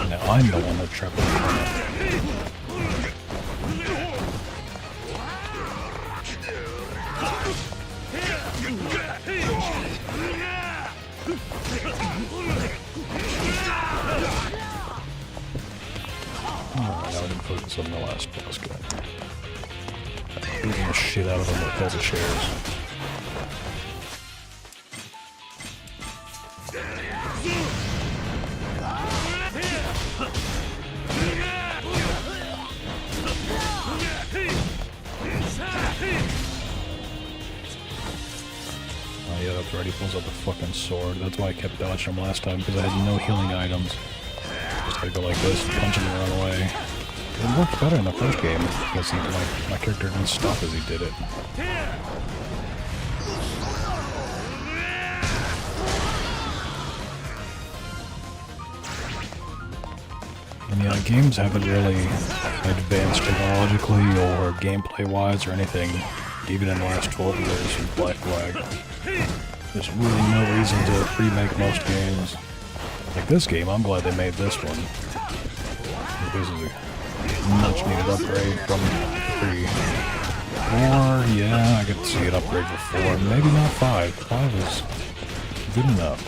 Now I'm the one that tripped over. Alright, I didn't focus on the last boss guy. Beating the shit out of him with all the chairs. Oh yeah, that's right, he pulls out the fucking sword. That's why I kept dodging him last time, because I had no healing items. Just gotta go like this, punch him and run away. It worked better in the first game, because my character didn't stop as he did it. And yeah, games haven't really advanced technologically or gameplay-wise or anything, even in the last 12 years from Black Flag. There's really no reason to remake most games. Like this game, I'm glad they made this one. This is a much needed upgrade from 3. 4, yeah, I could see an upgrade for 4. Maybe not 5. 5 is good enough.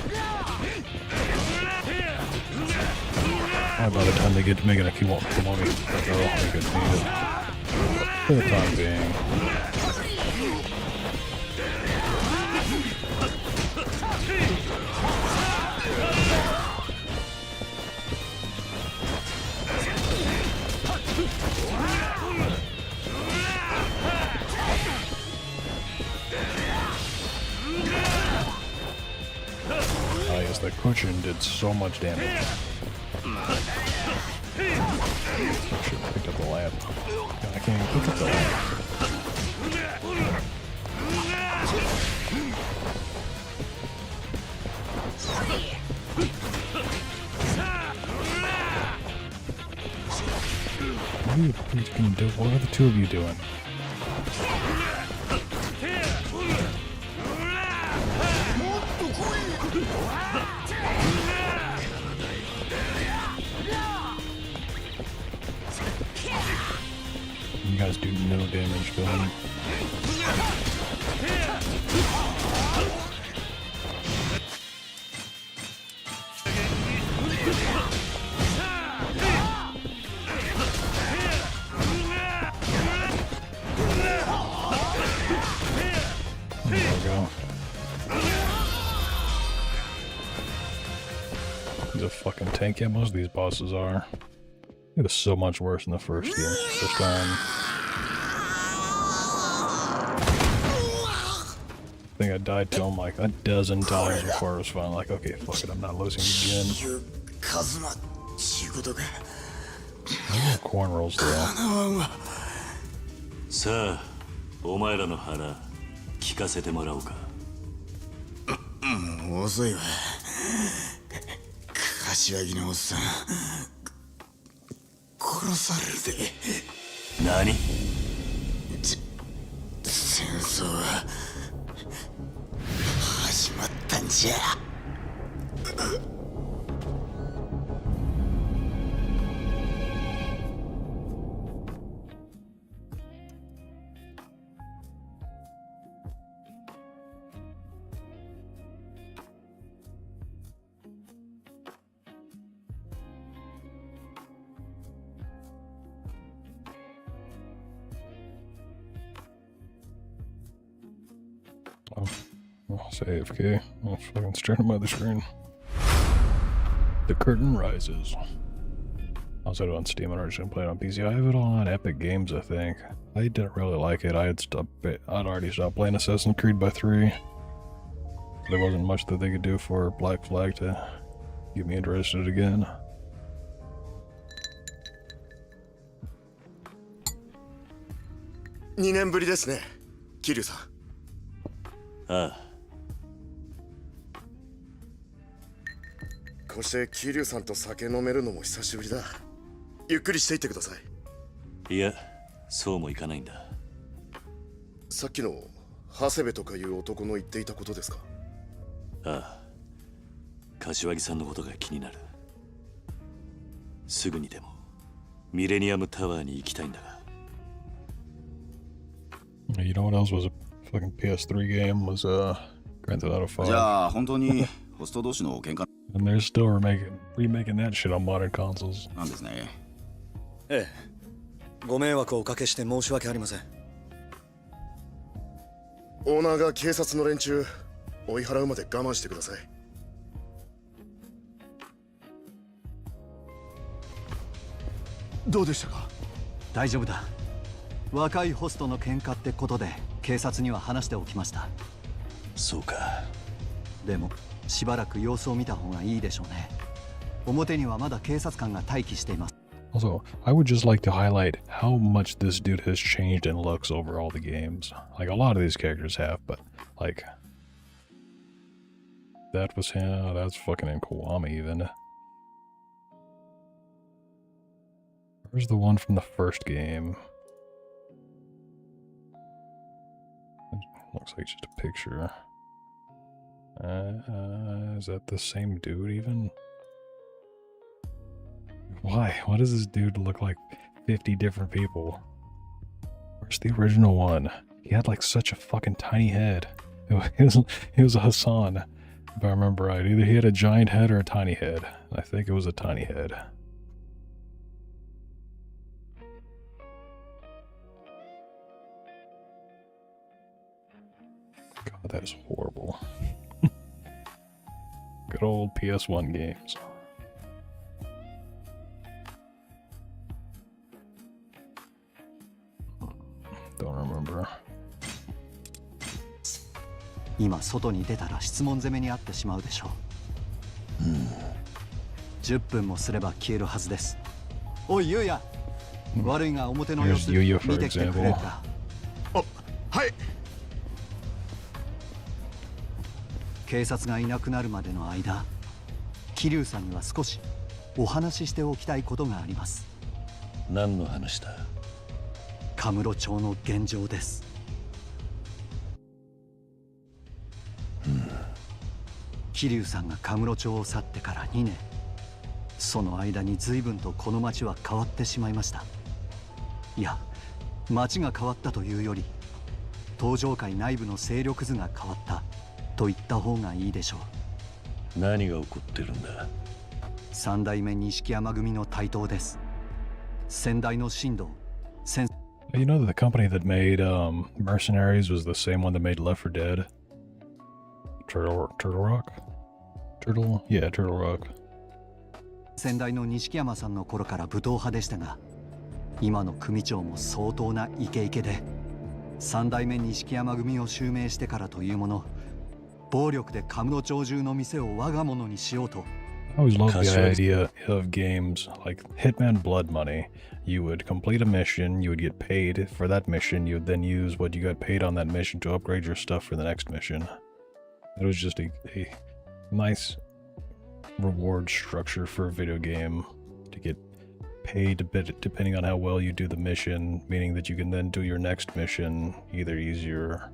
By the time they get to making a kiwami, they could need it. For the time being. That cushion did so much damage. I should have picked up the lamp. God, I can't even pick up the lamp. What are the two of you doing? You guys do no damage to him. There we go. He's a fucking tank. Yeah, most of these bosses are. It was so much worse in the first game. This time. I think I died to him like a dozen times before it was fun. Like, okay, fuck it, I'm not losing again. Cornrows though. さあ、お前らの腹聞かせてもらおうか。もう遅いわ。柏木のおっさん殺されるで。何？戦争は始まったんじゃ。Save, okay. I'll fucking start on my other screen. The curtain rises. I also have it on Steam and originally played it on PC. I have it on Epic Games, I think. I didn't really like it. I'd already stopped playing Assassin's Creed by 3. There wasn't much that they could do for Black Flag to get me interested again. $2年ぶりですね、桐生さん。ああ。こうして桐生さんと酒飲めるのも久しぶりだ。ゆっくりしていってください。いや、そうもいかないんだ。さっきの長谷部とかいう男の言っていたことですか？ああ、柏木さんのことが気になる。すぐにでもミレニアムタワーに行きたいんだが。You know what else was a fucking PS3 game? Was Grand Theft Auto 5. じゃあ本当にホスト同士の喧嘩 And they're still remaking that shit on modern consoles. なんですね。ええ、ご迷惑をおかけして申し訳ありません。オーナーが警察の連中追い払うまで我慢してください。どうでしたか？大丈夫だ。若いホストの喧嘩ってことで警察には話しておきました。そうか。でもしばらく様子を見た方がいいでしょうね。表にはまだ警察官が待機しています。Also, I would just like to highlight how much this dude has changed in looks over all the games. Like, a lot of these characters have, but, like... That was him, that's fucking in Kiwami, even. Where's the one from the first game? Looks like just a picture. Is that the same dude, even? Why? Why does this dude look like 50 different people? Where's the original one? He had like such a fucking tiny head. It was a Hassan, if I remember right. Either he had a giant head or a tiny head. I think it was a tiny head. God, that is horrible. Good old PS1 games. Don't remember. 今外に出たら質問攻めにあってしまうでしょ10分もすれば消えるはずです。おいユウヤ、悪いが表の様子 Here's Yuya, for 見てきてくれるか。はい。警察がいなくなるまでの間、桐生さんには少しお話ししておきたいことがあります。何の話だ？カムロ町の現状です。桐生さんがカムロ町を去ってから2年、その間に随分とこの町は変わってしまいました。いや、町が変わったというより東上界内部の勢力図が変わったと言った方がいいでしょう。何が起こってるんだ？三代目錦山組の台頭です。先代の神道先 You know that the company that made Mercenaries was the same one that made Left 4 Dead? Turtle Rock? Yeah, Turtle Rock. 先代の錦山さんの頃から武闘派でしたが、今の組長も相当なイケイケで、三代目錦山組を襲名してからというもの、暴力でカムロ町中の店を我が物にしようと。I always loved the idea of games like Hitman Blood Money. You would complete a mission, you would get paid for that mission, you would then use what you got paid on that mission to upgrade your stuff for the next mission. It was just a nice reward structure for a video game to get paid a bit depending on how well you do the mission, meaning that you can then do your next mission either easier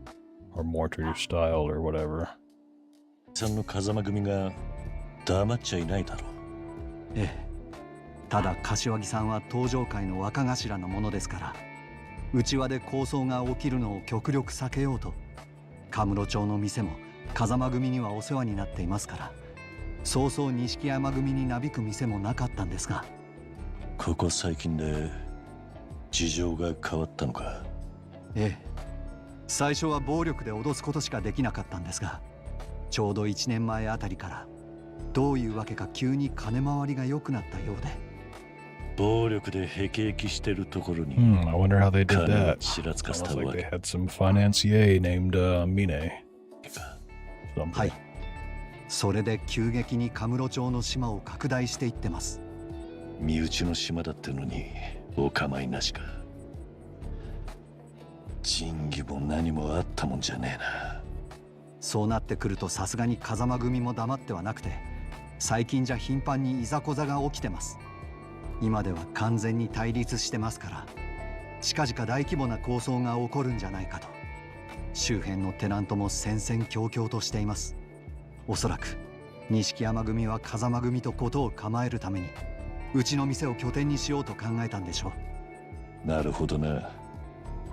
or more to your style or whatever. さんの風間組が黙っちゃいないだろう。ええ、ただ柏木さんは東上界の若頭のものですから、内輪で抗争が起きるのを極力避けようと、カムロ町の店も風間組にはお世話になっていますから、そうそう錦山組になびく店もなかったんですが、ここ最近で事情が変わったのか？ええ、最初は暴力で脅すことしかできなかったんですが、ちょうど1年前あたりからどういうわけか急に金回りが良くなったようで。暴力でへきへきしてるところに I wonder how they did 金を that. ちらつかせ Almost たわ like they け had some financier named Mine. か。はい、それで急激にカムロ町の島を拡大していってます。身内の島だってのにお構いなしか。仁義も何もあったもんじゃねえな。そうなってくるとさすがに風間組も黙ってはなくて、最近じゃ頻繁にいざこざが起きてます。今では完全に対立してますから、近々大規模な抗争が起こるんじゃないかと。周辺のテナントも戦々恐々としています。おそらく錦山組は風間組と事を構えるためにうちの店を拠点にしようと考えたんでしょう。なるほどな。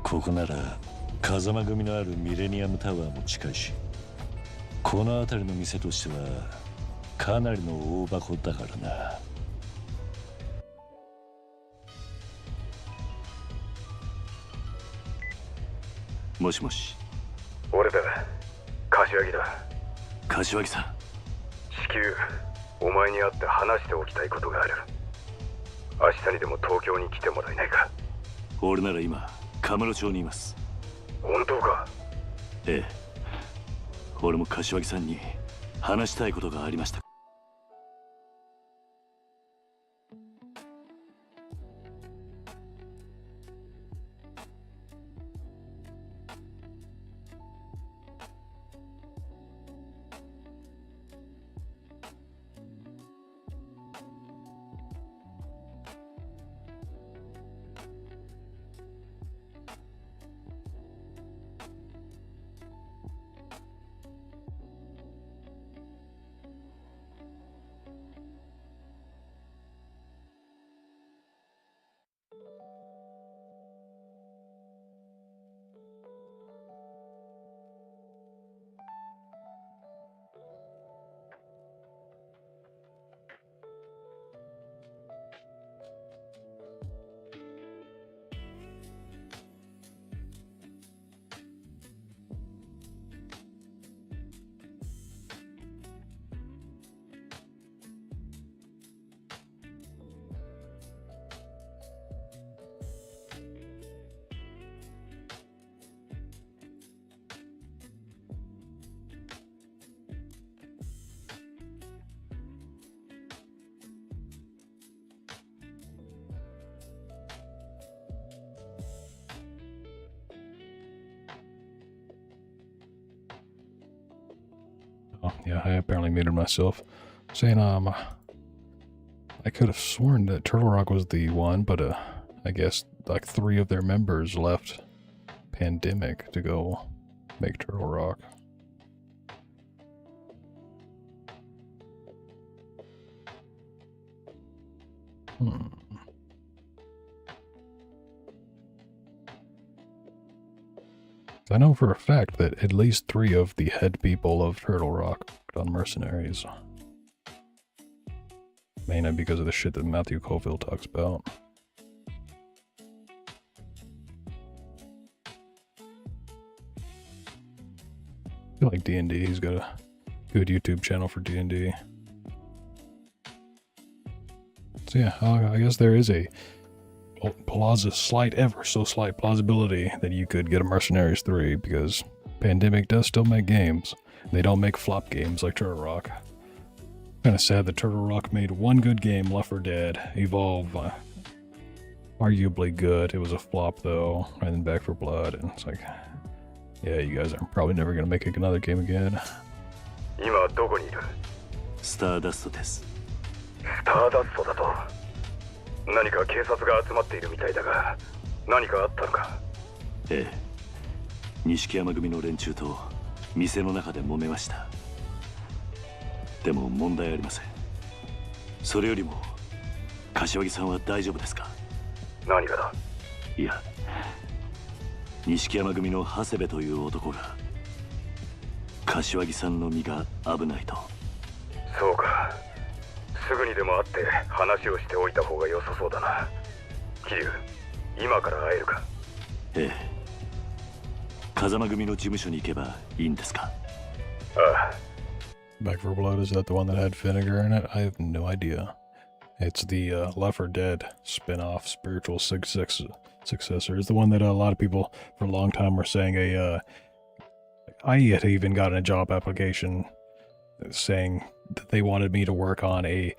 ここなら風間組のあるミレニアムタワーも近いし、この辺りの店としてはかなりの大箱だからな。もしもし。俺だ、柏木だ。柏木さん。至急お前に会って話しておきたいことがある。明日にでも東京に来てもらえないか。俺なら今カムロ町にいます。本当か？ええ、俺も柏木さんに話したいことがありました。Oh, yeah, I apparently muted myself. Saying, I could have sworn that Turtle Rock was the one, but, I guess, like, 3 of their members left Pandemic to go make Turtle Rock. I know for a fact that at least 3 of the head people of Turtle Rock worked on Mercenaries. Mainly because of the shit that Matthew Colville talks about. I feel like D&D, he's got a good YouTube channel for D&D. So yeah, I guess there is a ever so slight plausibility that you could get a Mercenaries 3, because Pandemic does still make games. They don't make flop games like Turtle Rock. Kinda sad that Turtle Rock made one good game, Left 4 Dead, Evolve, arguably good. It was a flop though, and then Back 4 Blood, and it's like, yeah, you guys are probably never gonna make another game again. 今どこにいる？スターダストです。スターダストだと。何か警察が集まっているみたいだが、何かあったのか？ええ。錦山組の連中と店の中で揉めました。でも問題ありません。それよりも柏木さんは大丈夫ですか？何がだ？いや、錦山組の長谷部という男が柏木さんの身が危ないと。そうか。すぐにでも会って話をしておいた方が良さそうだな。桐生、今から会えるか？ええ。風間組の事務所に行けばいいんですか？ああ。Back 4 Blood, is that the one that had vinegar in it? I have no idea. It's the Left 4 Dead spin-off spiritual successor. It's the one that a lot of people for a long time were saying I had even gotten a job application saying that they wanted me to work on a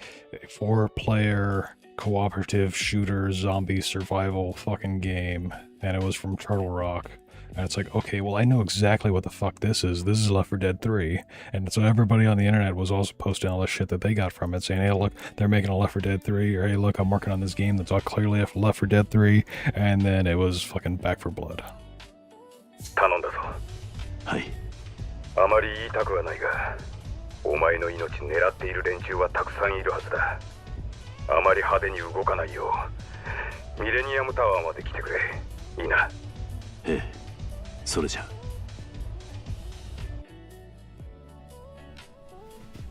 4-player cooperative shooter zombie survival fucking game, and it was from Turtle Rock. And it's like, okay, well, I know exactly what the fuck this is. This is Left 4 Dead 3. And so everybody on the internet was also posting all the shit that they got from it, saying, hey, look, they're making a Left 4 Dead 3, or hey, look, I'm working on this game that's all clearly Left 4 Dead 3, and then it was fucking Back 4 Blood. 頼んだぞ。はい。あまり言いたくはないが、お前の命狙っている連中はたくさんいるはずだ。あまり派手に動かないよう、ミレニアムタワーまで来てくれ。いいな。ええ。それじゃ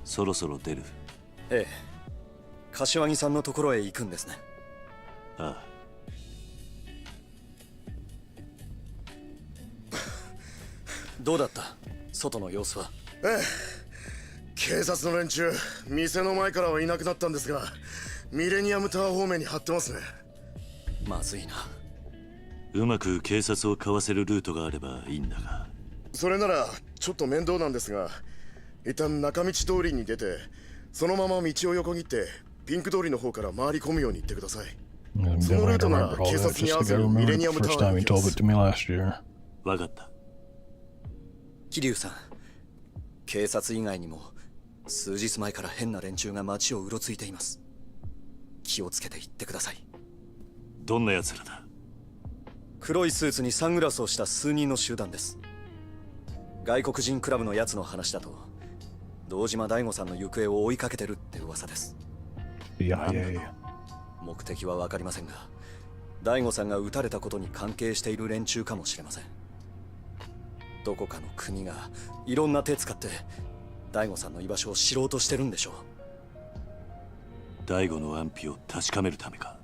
そろそろ出る。ええ、柏木さんのところへ行くんですね。ああ。どうだった、外の様子は？ええ、警察の連中、店の前からはいなくなったんですが、ミレニアムタワー方面に張ってますね。まずいな。うまく警察をかわせるルートがあればいいんだが。それならちょっと面倒なんですが、一旦中道通りに出て、そのまま道を横切ってピンク通りの方から回り込むように言ってください。そのルートなら警察に合わせるミレニアムタワーに行きます。わかった。桐生さん、警察以外にも数日前から変な連中が街をうろついています。気をつけて行ってください。どんな奴らだ？黒いスーツにサングラスをした数人の集団です。外国人クラブのやつの話だと、堂島大吾さんの行方を追いかけてるって噂です。いやいやいや。目的は分かりませんが、大吾さんが撃たれたことに関係している連中かもしれません。どこかの国がいろんな手使って大吾さんの居場所を知ろうとしてるんでしょう。大吾の安否を確かめるためか。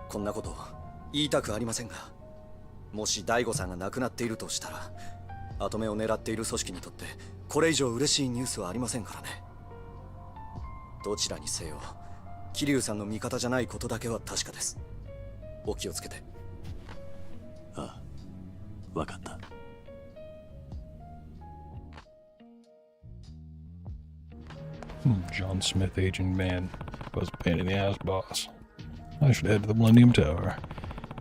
こんなこと言いたくありませんが、もし大吾さんが亡くなっているとしたら、跡目を狙っている組織にとってこれ以上嬉しいニュースはありませんからね。どちらにせよ、桐生さんの味方じゃないことだけは確かです。お気をつけて。ああ、わかった。John Smith, aging man, was a pain in the ass boss. I should head to the Millennium Tower.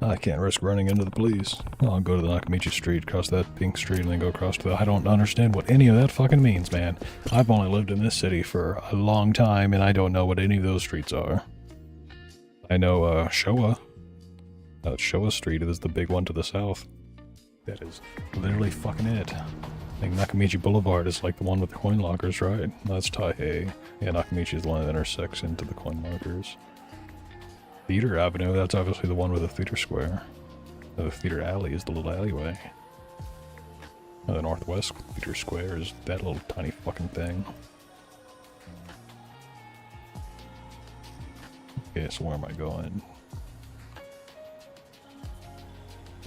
I can't risk running into the police. I'll go to the Nakamichi Street, cross that pink street, and then go across to the... I don't understand what any of that fucking means, man. I've only lived in this city for a long time, and I don't know what any of those streets are. I know, Showa. Showa Street is the big one to the south. That is literally fucking it. I think Nakamichi Boulevard is like the one with the coin lockers, right? That's Taihei. Yeah, Nakamichi is the one that intersects into the coin lockers. Theater Avenue, that's obviously the one with the theater square. The theater alley is the little alleyway. The northwest theater square is that little tiny fucking thing. Okay, so where am I going?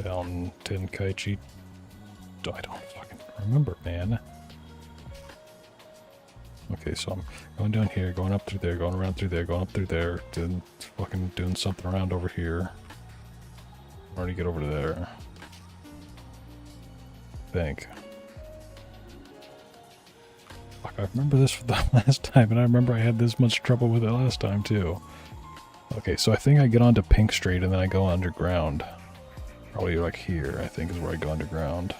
Down Tenkaichi. I don't fucking remember, man. Okay, so I'm going down here, going up through there, going around through there, going up through there, doing something around over here. I already get over to there. I think. Fuck, I remember this from the last time, and I remember I had this much trouble with it last time too. Okay, so I think I get onto Pink Street and then I go underground. Probably like here, I think is where I go underground.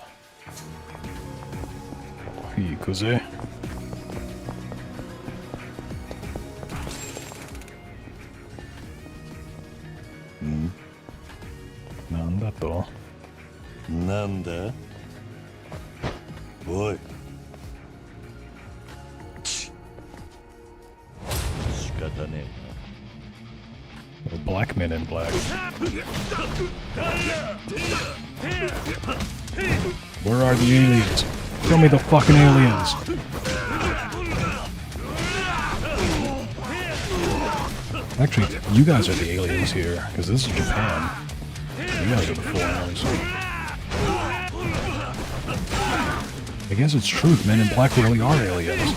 Hikuze. Nanda to? Nanda? Oi. Shikata ne. Black men in black. Where are the aliens? Show me the fucking aliens! Actually, you guys are the aliens here, because this is Japan. You guys are the foreigners. I guess it's true, men in black really are aliens.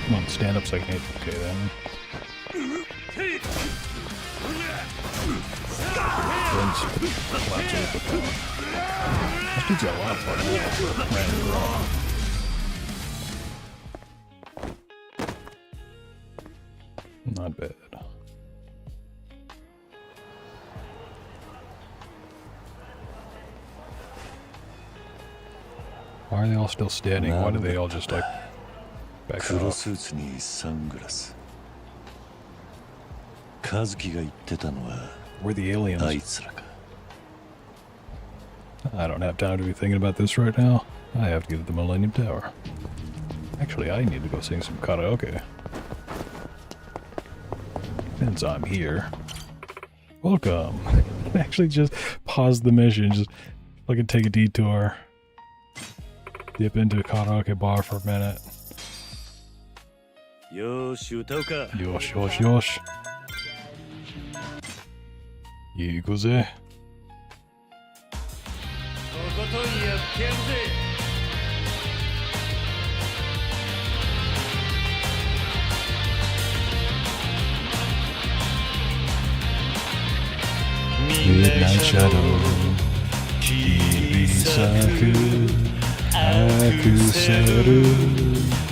Come on, stand up so I can hit. Okay then. This dude's got a lot of fun. Not bad. Why are they all still standing? Why do they all just like back off? 黒スーツにサングラス。和樹が言ってたのは We're the aliens. あいつらか。I don't have time to be thinking about this right now. I have to get to the Millennium Tower. Actually, I need to go sing some karaoke. Since I'm here. Welcome. Actually, just pause the mission. Just fucking take a detour. Dip into a karaoke bar for a minute. Yosh, 歌うか。よしよしよし。行くぜ。とことんやってやるぜ。Midnight shadow 切り裂くアクセル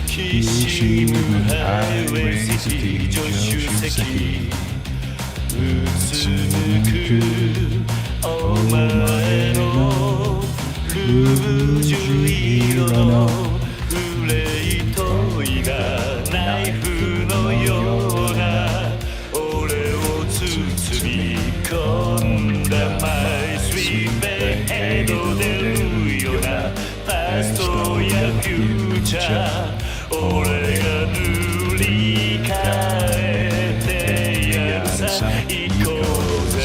きしむハイウェイシティ助手席うつむくお前のルージュ色のフレートイがナイフのような俺を包み込んだマイスイートヘドでるようなパストやフューチャー俺が塗り替えてやるさ行こうぜ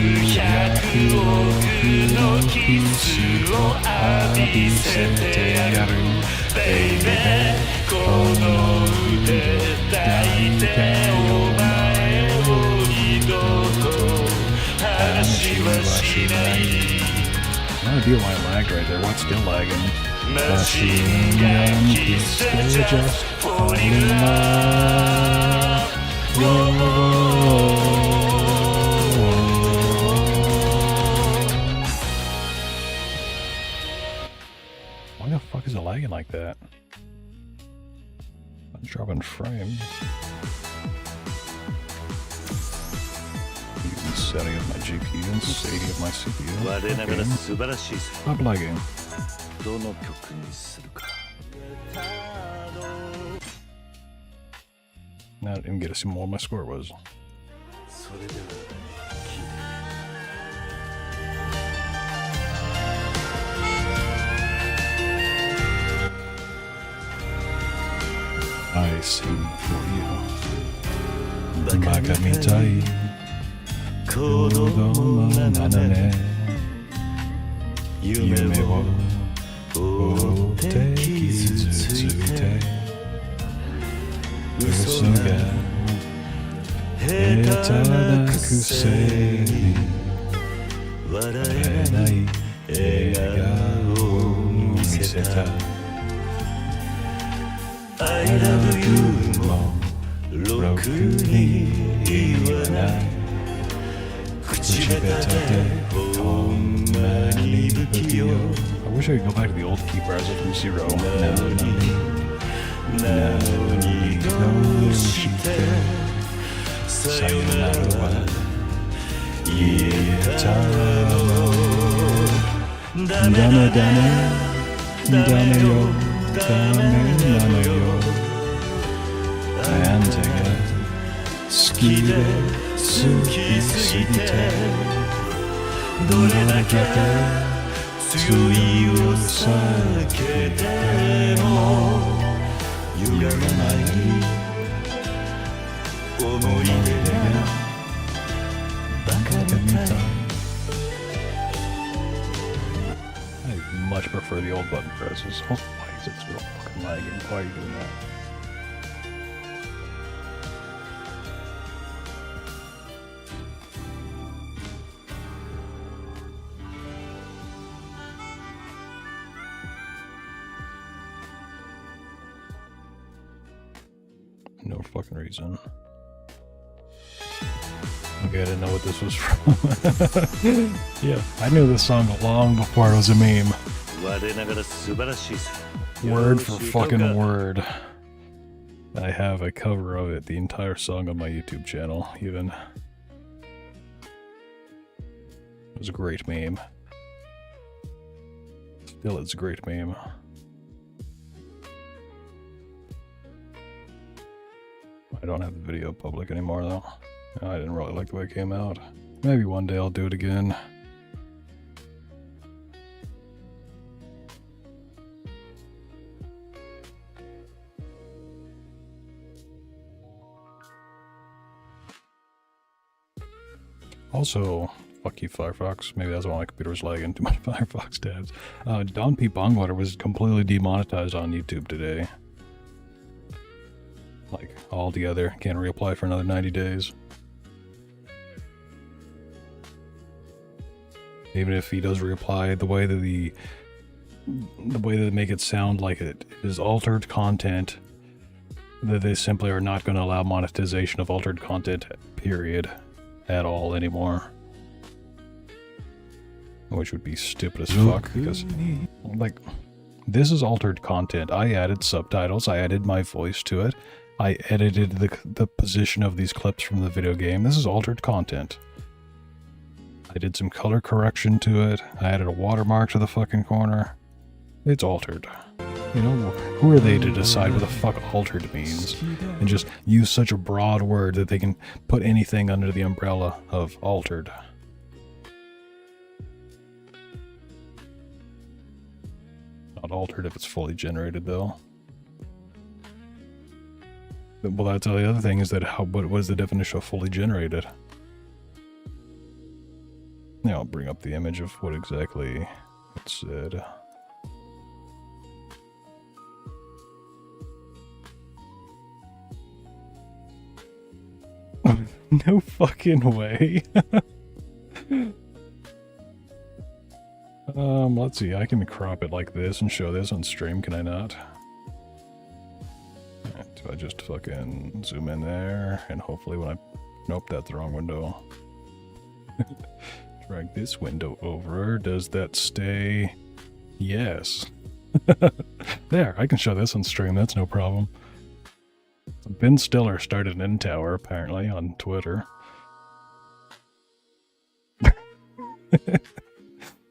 億のキスを浴びせてやるベイベーこの腕抱いてお前を二度と話はしない No idea why I lagged right there. What's still lagging? Machine gun kiss, they're just falling in love. Why the fuck is it lagging like that? I'm dropping frames. Even setting up my GPU and setting up my CPU. Okay. Stop lagging. Now I didn't get to see what my score was. I sing for you. Baka mitai. Kodomo nanane. Yume wo ote kizutsuite. Uso ga heta na kusei ni waraenai egao o miseta. I love you もろくに言わない口下手でほんまに不器用 I wish I could go back to the old key browser from Zero. Nowにどうしてさよならは言えたのダメダメダメよダメなのよあんたが好きで好きすぎてどれだけ罪を避けても歪まない思い出がバカみたい I much prefer the old button presses. Oh, why is it so fucking lagging? Why are you doing that? No fucking reason. Okay, I didn't know what this was from. Yeah, I knew this song long before it was a meme. Word for fucking word. I have a cover of it, the entire song on my YouTube channel, even. It was a great meme. Still, it's a great meme. I don't have the video public anymore, though. I didn't really like the way it came out. Maybe one day I'll do it again. Also, fuck you, Firefox. Maybe that's why my computer was lagging. Too much Firefox tabs. Don P. Bongwater was completely demonetized on YouTube today. Like, all together. Can't reapply for another 90 days. Even if he does reapply, the way that they make it sound like it is altered content, that they simply are not going to allow monetization of altered content, period, at all anymore. Which would be stupid as fuck, because, like, this is altered content. I added subtitles, I added my voice to it, I edited the position of these clips from the video game. This is altered content. I did some color correction to it. I added a watermark to the fucking corner. It's altered. You know, who are they to decide what the fuck altered means? And just use such a broad word that they can put anything under the umbrella of altered. Not altered if it's fully generated, though. Well, that's the other thing, is that what was the definition of fully generated? Yeah, I'll bring up the image of what exactly it said. No fucking way. Let's see, I can crop it like this and show this on stream, can I not? Do I just fucking zoom in there, and hopefully when I... Nope, that's the wrong window. Drag this window over. Does that stay? Yes. There, I can show this on stream, that's no problem. Ben Stiller started an Tower, apparently, on Twitter.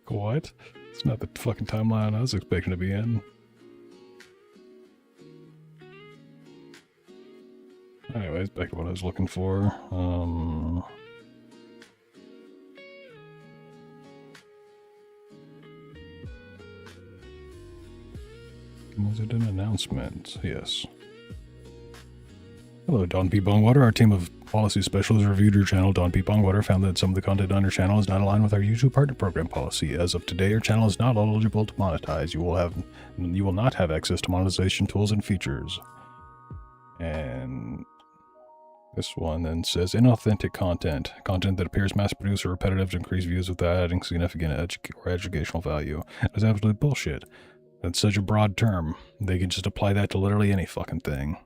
What? It's not the fucking timeline I was expecting to be in. Anyways, back to what I was looking for. Was it an announcement? Yes. Hello, Don P. Bongwater. Our team of policy specialists reviewed your channel. Don P. Bongwater found that some of the content on your channel is not aligned with our YouTube partner program policy. As of today, your channel is not eligible to monetize. You will not have access to monetization tools and features. And this one then says inauthentic content. Content that appears mass-produced or repetitive to increase views without adding significant educational value. That's absolute bullshit. That's such a broad term. They can just apply that to literally any fucking thing.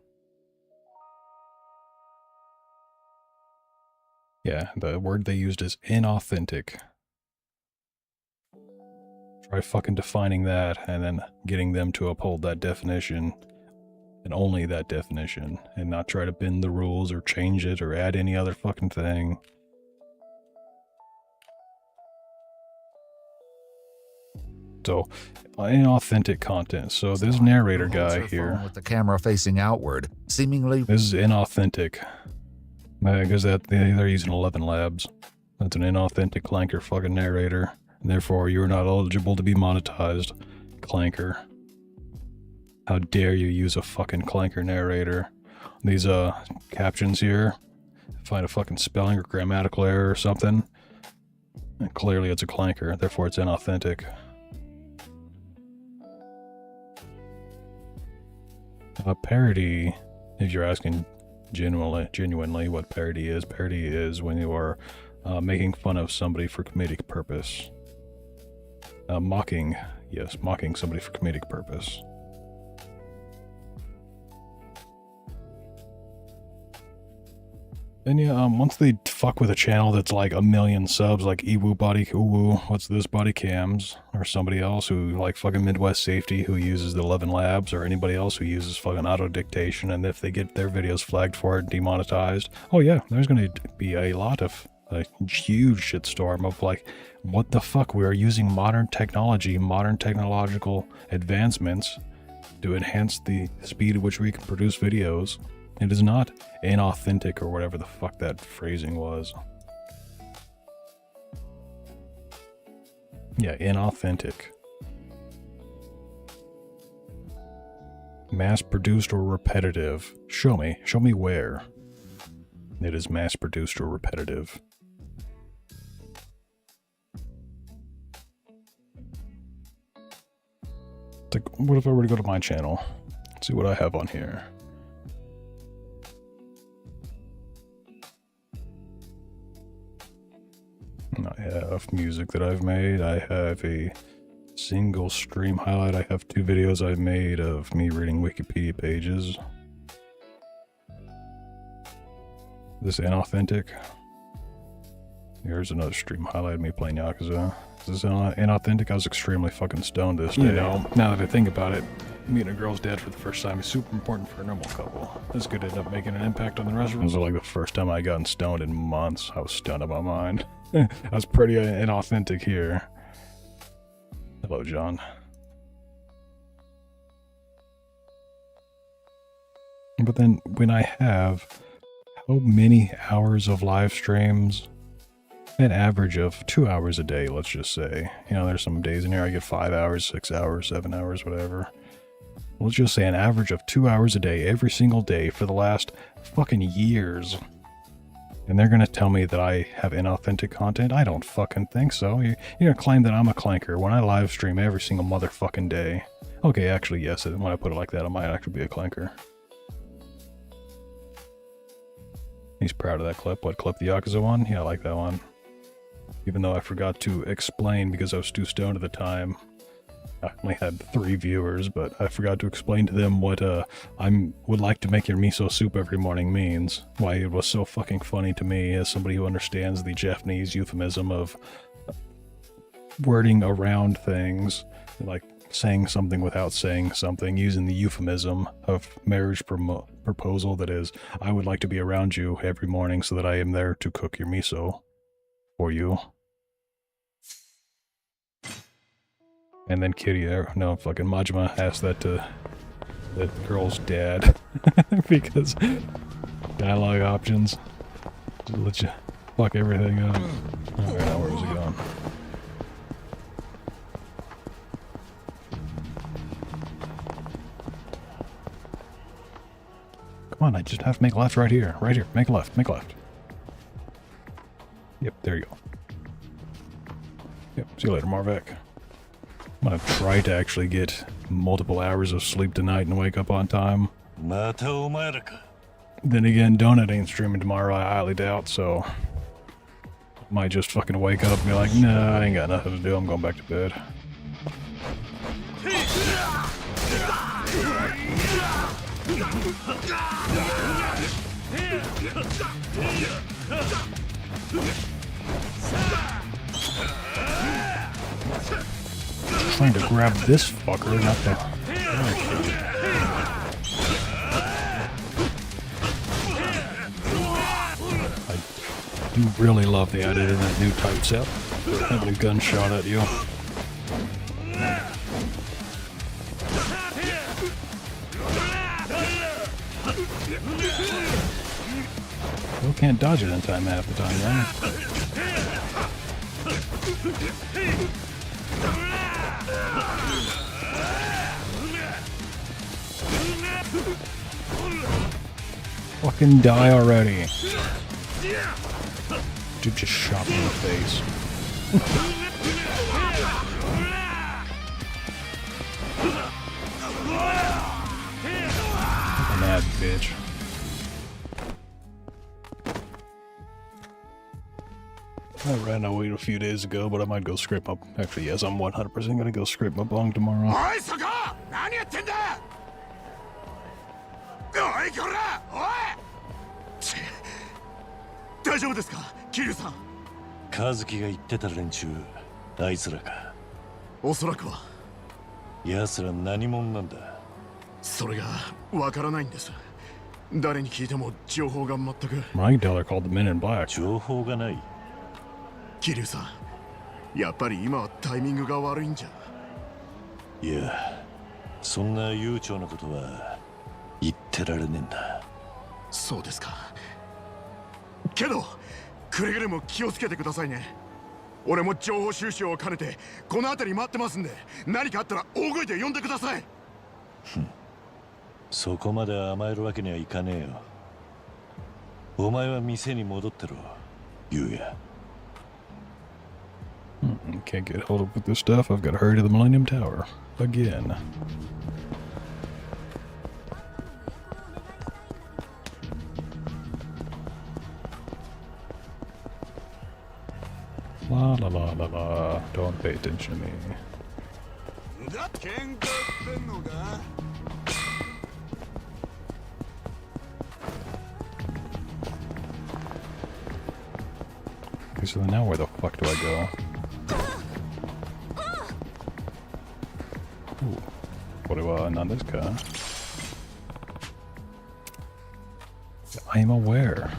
Yeah, the word they used is inauthentic. Try fucking defining that and then getting them to uphold that definition. And only that definition. And not try to bend the rules or change it or add any other fucking thing. So, inauthentic content. So this narrator guy here. With the camera facing outward, seemingly. This is inauthentic. Because they're using 11 Labs. That's an inauthentic clanker fucking narrator. And therefore, you're not eligible to be monetized. Clanker. How dare you use a fucking clanker narrator. These captions here. Find a fucking spelling or grammatical error or something. And clearly it's a clanker. Therefore, it's inauthentic. Parody, if you're asking genuinely what parody is when you are making fun of somebody for comedic purpose. Mocking somebody for comedic purpose. And yeah, once they fuck with a channel that's like 1 million subs, like what's this body cams, or somebody else who, like fucking Midwest Safety, who uses the 11 Labs, or anybody else who uses fucking auto dictation, and if they get their videos flagged for it, demonetized, oh yeah, there's gonna be a lot of, a huge shitstorm of like, what the fuck, we are using modern technology, modern technological advancements to enhance the speed at which we can produce videos. It is not inauthentic or whatever the fuck that phrasing was. Yeah, inauthentic. Mass-produced or repetitive. Show me where it is mass-produced or repetitive. It's like, what if I were to go to my channel? Let's see what I have on here. I have music that I've made. I have a single stream highlight. I have 2 videos I've made of me reading Wikipedia pages. This inauthentic. Here's another stream highlight of me playing Yakuza. Is this inauthentic? I was extremely fucking stoned this day. You know, now that I think about it, meeting a girl's dad for the first time is super important for a normal couple. This could end up making an impact on the rest of us. It was like the first time I gotten stoned in months. I was stoned out of my mind. I was pretty inauthentic here. Hello, John. But then when I have how many hours of live streams? An average of 2 hours a day, let's just say. You know, there's some days in here I get 5 hours, 6 hours, 7 hours, whatever. Let's just say an average of 2 hours a day, every single day for the last fucking years. And they're gonna tell me that I have inauthentic content? I don't fucking think so. You're gonna claim that I'm a clanker when I live stream every single motherfucking day. Okay, actually, yes, when I put it like that, I might actually be a clanker. He's proud of that clip. What clip? The Yakuza one? Yeah, I like that one. Even though I forgot to explain because I was too stoned at the time. I only had 3 viewers, but I forgot to explain to them what would like to make your miso soup every morning means. Why it was so fucking funny to me as somebody who understands the Japanese euphemism of wording around things, like saying something without saying something, using the euphemism of marriage proposal that is, I would like to be around you every morning so that I am there to cook your miso for you. And then fucking Majima asked that to the girl's dad because dialogue options just let you fuck everything up. Alright, now where was it going? Come on, I just have to make left right here. Right here. Make left. Make left. Yep, there you go. Yep, see you later, Marvek. I'm gonna try to actually get multiple hours of sleep tonight and wake up on time. Then again, Donut ain't streaming tomorrow, I highly doubt, so... I might just fucking wake up and be like, nah, I ain't got nothing to do, I'm going back to bed. Trying to grab this fucker, not the... I do really love the idea of that new type set. Having a gunshot at you. Still can't dodge it in time half the time, right? Fucking die already. Dude just shot me in the face. Mad bitch. I ran away a few days ago, but I might go scrape up. Actually, yes, I'm 100% gonna go scrape my bong tomorrow.和樹が言ってた連中、あいつらか。おそらくは。奴ら何者なんだ。それがわからないんです。誰に聞いても情報が全く。My dollar called the Men in Black. 情報がない。桐生さん、やっぱり今はタイミングが悪いんじゃ。いや、そんな悠長なことは言ってられねえんだ。そうですか。けど、くれぐれも気をつけてくださいね。俺も情報収集を兼ねてこの辺り待ってますんで、何かあったら大声で呼んでください。そこまで甘えるわけにはいかねえよ。お前は店に戻ってろ、ゆうや。Can't get hold up with this stuff. I've got to hurry to the Millennium Tower. Again. La la la la la. Don't pay attention to me. Okay, so now where the fuck do I go? Ooh. What do I not this guy? I am aware.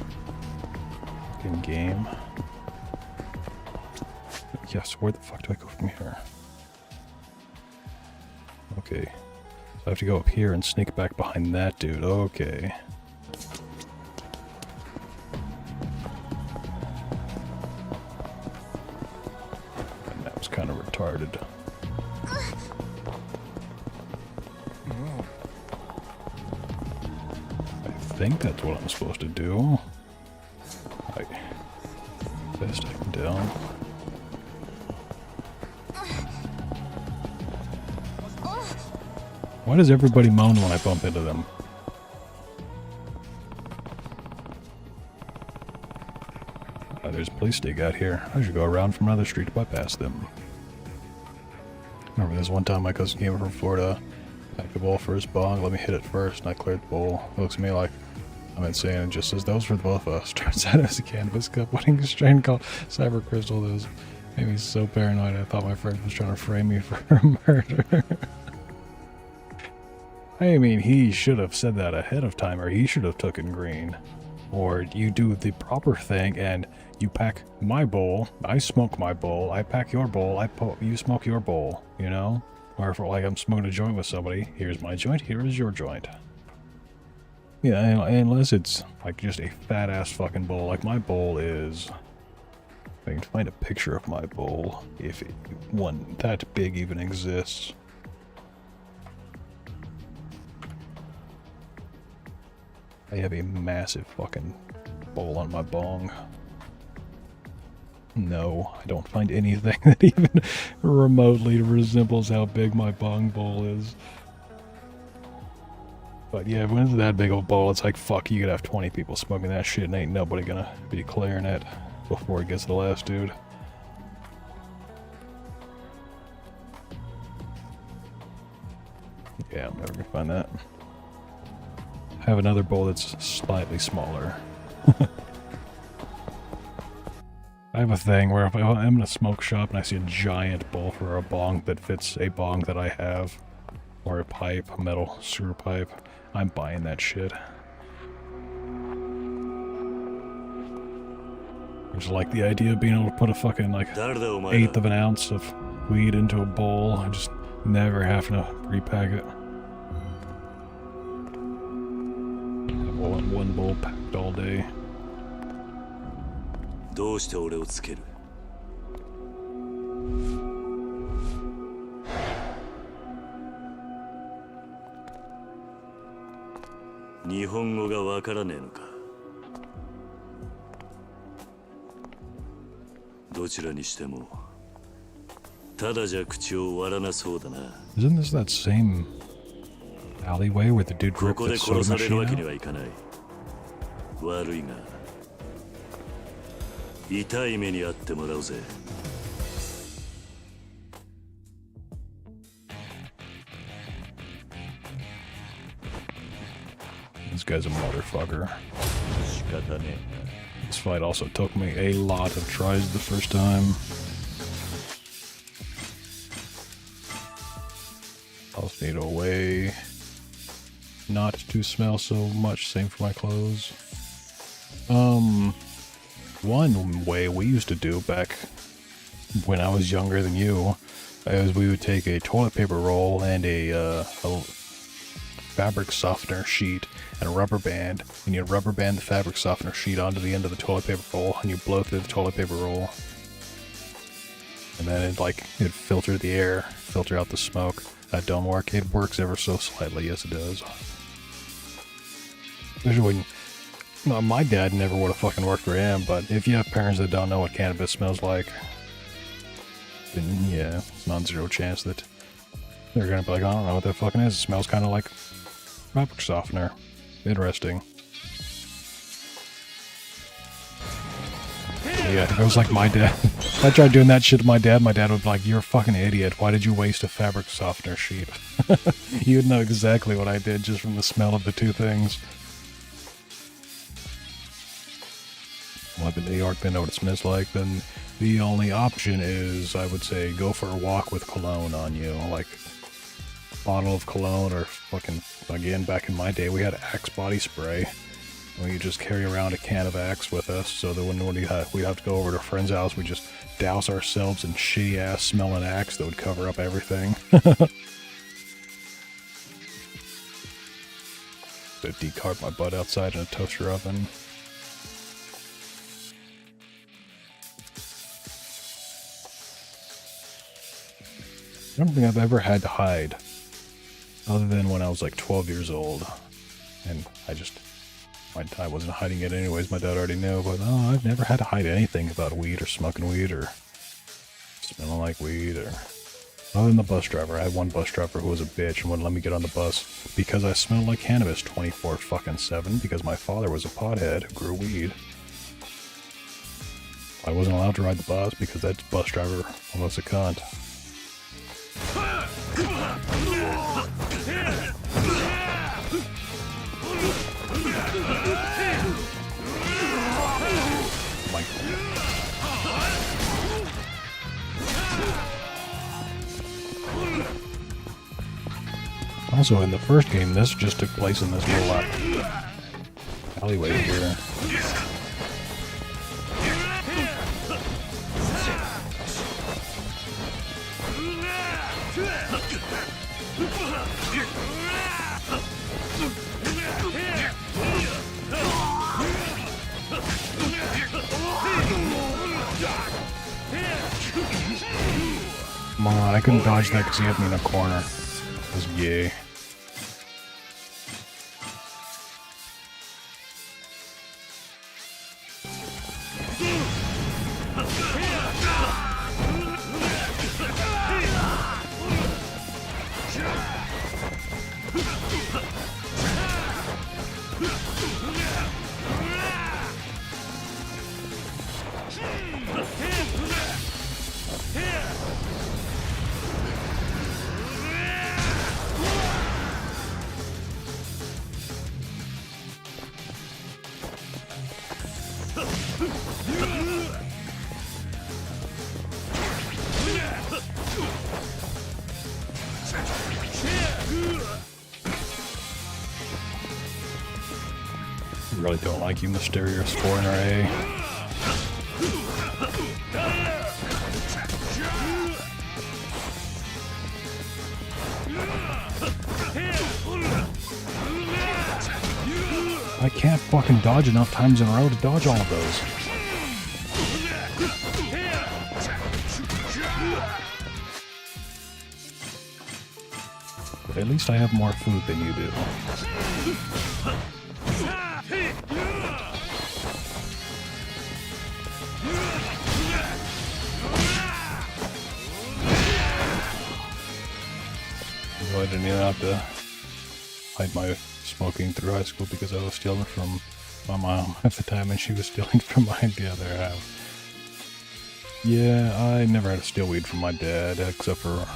In game. Yes, where the fuck do I go from here? Okay. So I have to go up here and sneak back behind that dude. Okay. And that was kind of retarded. I think that's what I'm supposed to do. I pissed, I can tell. Why does everybody moan when I bump into them? Oh, there's a police dig out here. I should go around from another street to bypass them. Remember this one time my cousin came from Florida, packed the bowl for his bong, let me hit it first, and I cleared the bowl. He looks at me like I'm insane and just says, "Those for the both of us." Turns out it was a cannabis cup winning a strain called Cyber Crystal that was made me so paranoid I thought my friend was trying to frame me for murder. I mean, he should have said that ahead of time, or he should have taken green. Or you do the proper thing and you pack my bowl, I smoke my bowl, I pack your bowl, you smoke your bowl, you know? Or if like I'm smoking a joint with somebody, here's my joint, here is your joint. Yeah, unless it's like just a fat ass fucking bowl, like my bowl is... I can find a picture of my bowl, if one that big even exists. I have a massive fucking bowl on my bong. No, I don't find anything that even remotely resembles how big my bong bowl is. But yeah, when it's that big of a bowl, it's like, fuck, you could have 20 people smoking that shit and ain't nobody gonna be clearing it before it gets to the last dude. Yeah, I'm never gonna find that. I have another bowl that's slightly smaller. I have a thing where if I'm in a smoke shop and I see a giant bowl for a bong that fits a bong that I have, or a pipe, a metal sewer pipe, I'm buying that shit. I just like the idea of being able to put a fucking, like, 1/8 of an ounce of weed into a bowl and just never having to repack it. One bowl packed all day. どうして俺をつける? 日本語がわからねえのか? どちらにしてもただじゃ口を割らなそうだな. Isn't this that same alleyway where the dude ripped the soda machine out? 悪いが痛い目にあってもらうぜ. This guy's a motherfucker. This fight also took me a lot of tries the first time. Also need a way not to smell so much. Same for my clothes. One way we used to do back when I was younger than you is we would take a toilet paper roll and a fabric softener sheet and a rubber band, and you'd rubber band the fabric softener sheet onto the end of the toilet paper roll, and you blow through the toilet paper roll, and then it'd filter the air, filter out the smoke. That don't work. It works ever so slightly. Yes, it does. Especially when my dad never would have fucking worked for him, but if you have parents that don't know what cannabis smells like, then yeah, it's non-zero chance that they're gonna be like, I don't know what that fucking is. It smells kind of like fabric softener. Interesting. Yeah, it was like my dad. If I tried doing that shit to my dad would be like, "You're a fucking idiot. Why did you waste a fabric softener sheet?" You'd know exactly what I did just from the smell of the two things. Well, I've been to New York, they know what it smells like. Then the only option is, I would say, go for a walk with cologne on you. Like, bottle of cologne, or fucking, again, back in my day, we had Axe body spray. We could just carry around a can of Axe with us, so that when we'd have to go over to a friend's house, we'd just douse ourselves in shitty-ass smelling Axe that would cover up everything. So decarb my butt outside in a toaster oven. I don't think I've ever had to hide, other than when I was like 12 years old, and I I wasn't hiding it anyways, my dad already knew, but I've never had to hide anything about weed or smoking weed or smelling like weed or... Other than the bus driver. I had one bus driver who was a bitch and wouldn't let me get on the bus because I smelled like cannabis 24/7 because my father was a pothead who grew weed. I wasn't allowed to ride the bus because that bus driver was a cunt. Also, in the first game, this just took place in this little alleyway here. Come on, I couldn't dodge that because he had me in a corner. It was gay. Really don't like you, mysterious foreigner, eh? I can't fucking dodge enough times in a row to dodge all of those. But at least I have more food than you do. I didn't even have to hide my smoking through high school because I was stealing from my mom at the time and she was stealing from the other half. Yeah, I never had to steal weed from my dad except for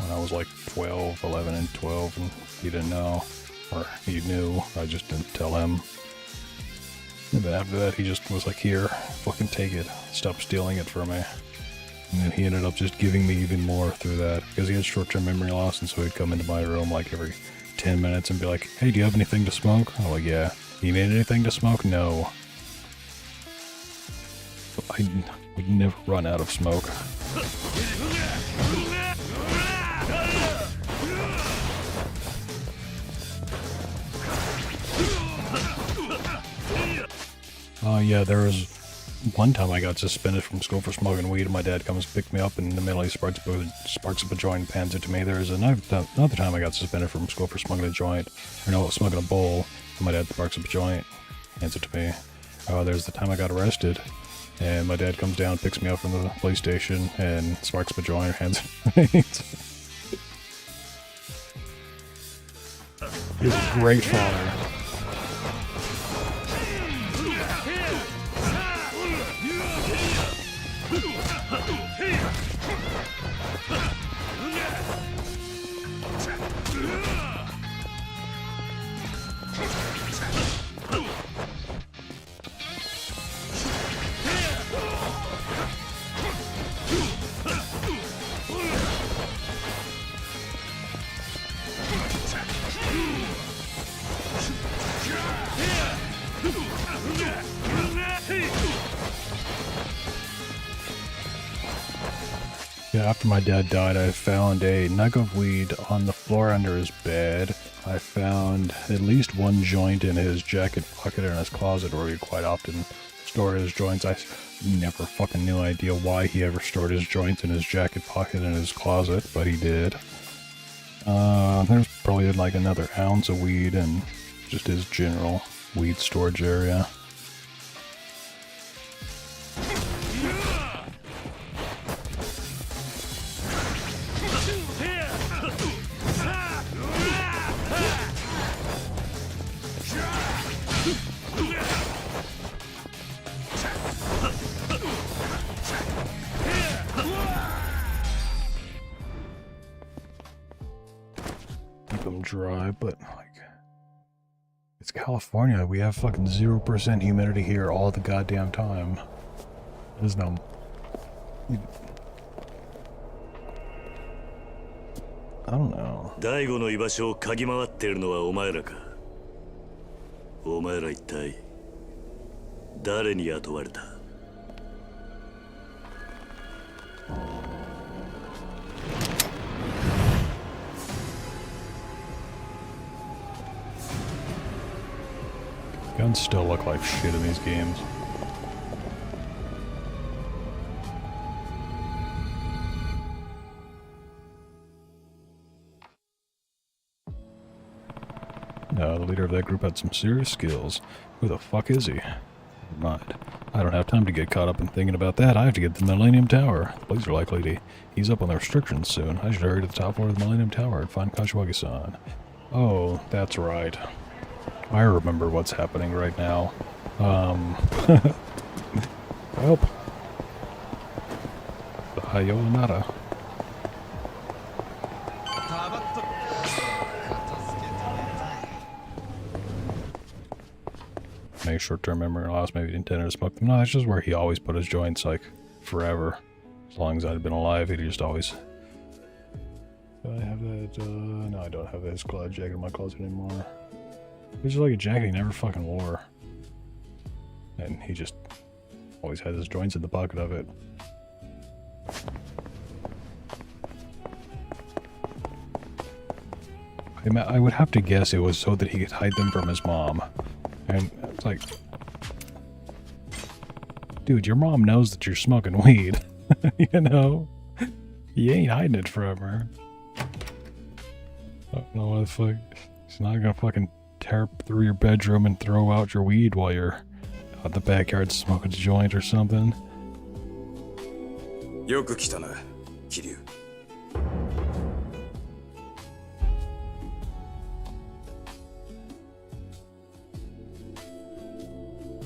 when I was like 12, 11 and 12 and he didn't know, or he knew, I just didn't tell him. And then after that he just was like, here, fucking take it, stop stealing it from me. And then he ended up just giving me even more through that, because he had short-term memory loss, and so he'd come into my room like every 10 minutes and be like, hey, do you have anything to smoke? I'm like, yeah. You need anything to smoke? No. I would never run out of smoke. Yeah, there was one time I got suspended from school for smoking weed, and my dad comes to pick me up, and in the middle he sparks up a joint and pans it to me. There was another time I got suspended from school for smoking a joint, or no, smoking a bowl, and my dad sparks up a joint, hands it to me. There's the time I got arrested, and my dad comes down, picks me up from the police station, and sparks up a joint, hands it to me. He was a great father. Yeah, after my dad died, I found a nug of weed on the floor under his bed. I found at least one joint in his jacket pocket in his closet where he quite often stored his joints. I never fucking knew idea why he ever stored his joints in his jacket pocket in his closet, but he did. There's probably like another ounce of weed and just his general weed storage area. Keep them dry, but like, it's California. We have fucking 0% humidity here all the goddamn time. There's no. I don't know. 大悟の居場所を嗅ぎ回っているのはお前らか。お前ら一体誰に雇われた？ Guns still look like shit in these games. No, the leader of that group had some serious skills. Who the fuck is he? Never mind. I don't have time to get caught up in thinking about that. I have to get to the Millennium Tower. The police are likely to ease up on the restrictions soon. I should hurry to the top floor of the Millennium Tower and find Kashiwagi-san. Oh, that's right. I remember what's happening right now. Help. Sayonara. Maybe short-term memory loss, maybe he intended to smoke them. No, that's just where he always put his joints, like, forever. As long as I'd been alive, he'd just always... Do I have that? No, I don't have this cloud jacket in my closet anymore. It's just like a jacket he never fucking wore. And he just always had his joints in the pocket of it. I would have to guess it was so that he could hide them from his mom. And it's like... Dude, your mom knows that you're smoking weed. You know? You ain't hiding it from her. I don't know why the fuck... He's not gonna fucking tear through your bedroom and throw out your weed while you're out in the backyard smoking a joint or something. よく来たな、桐生。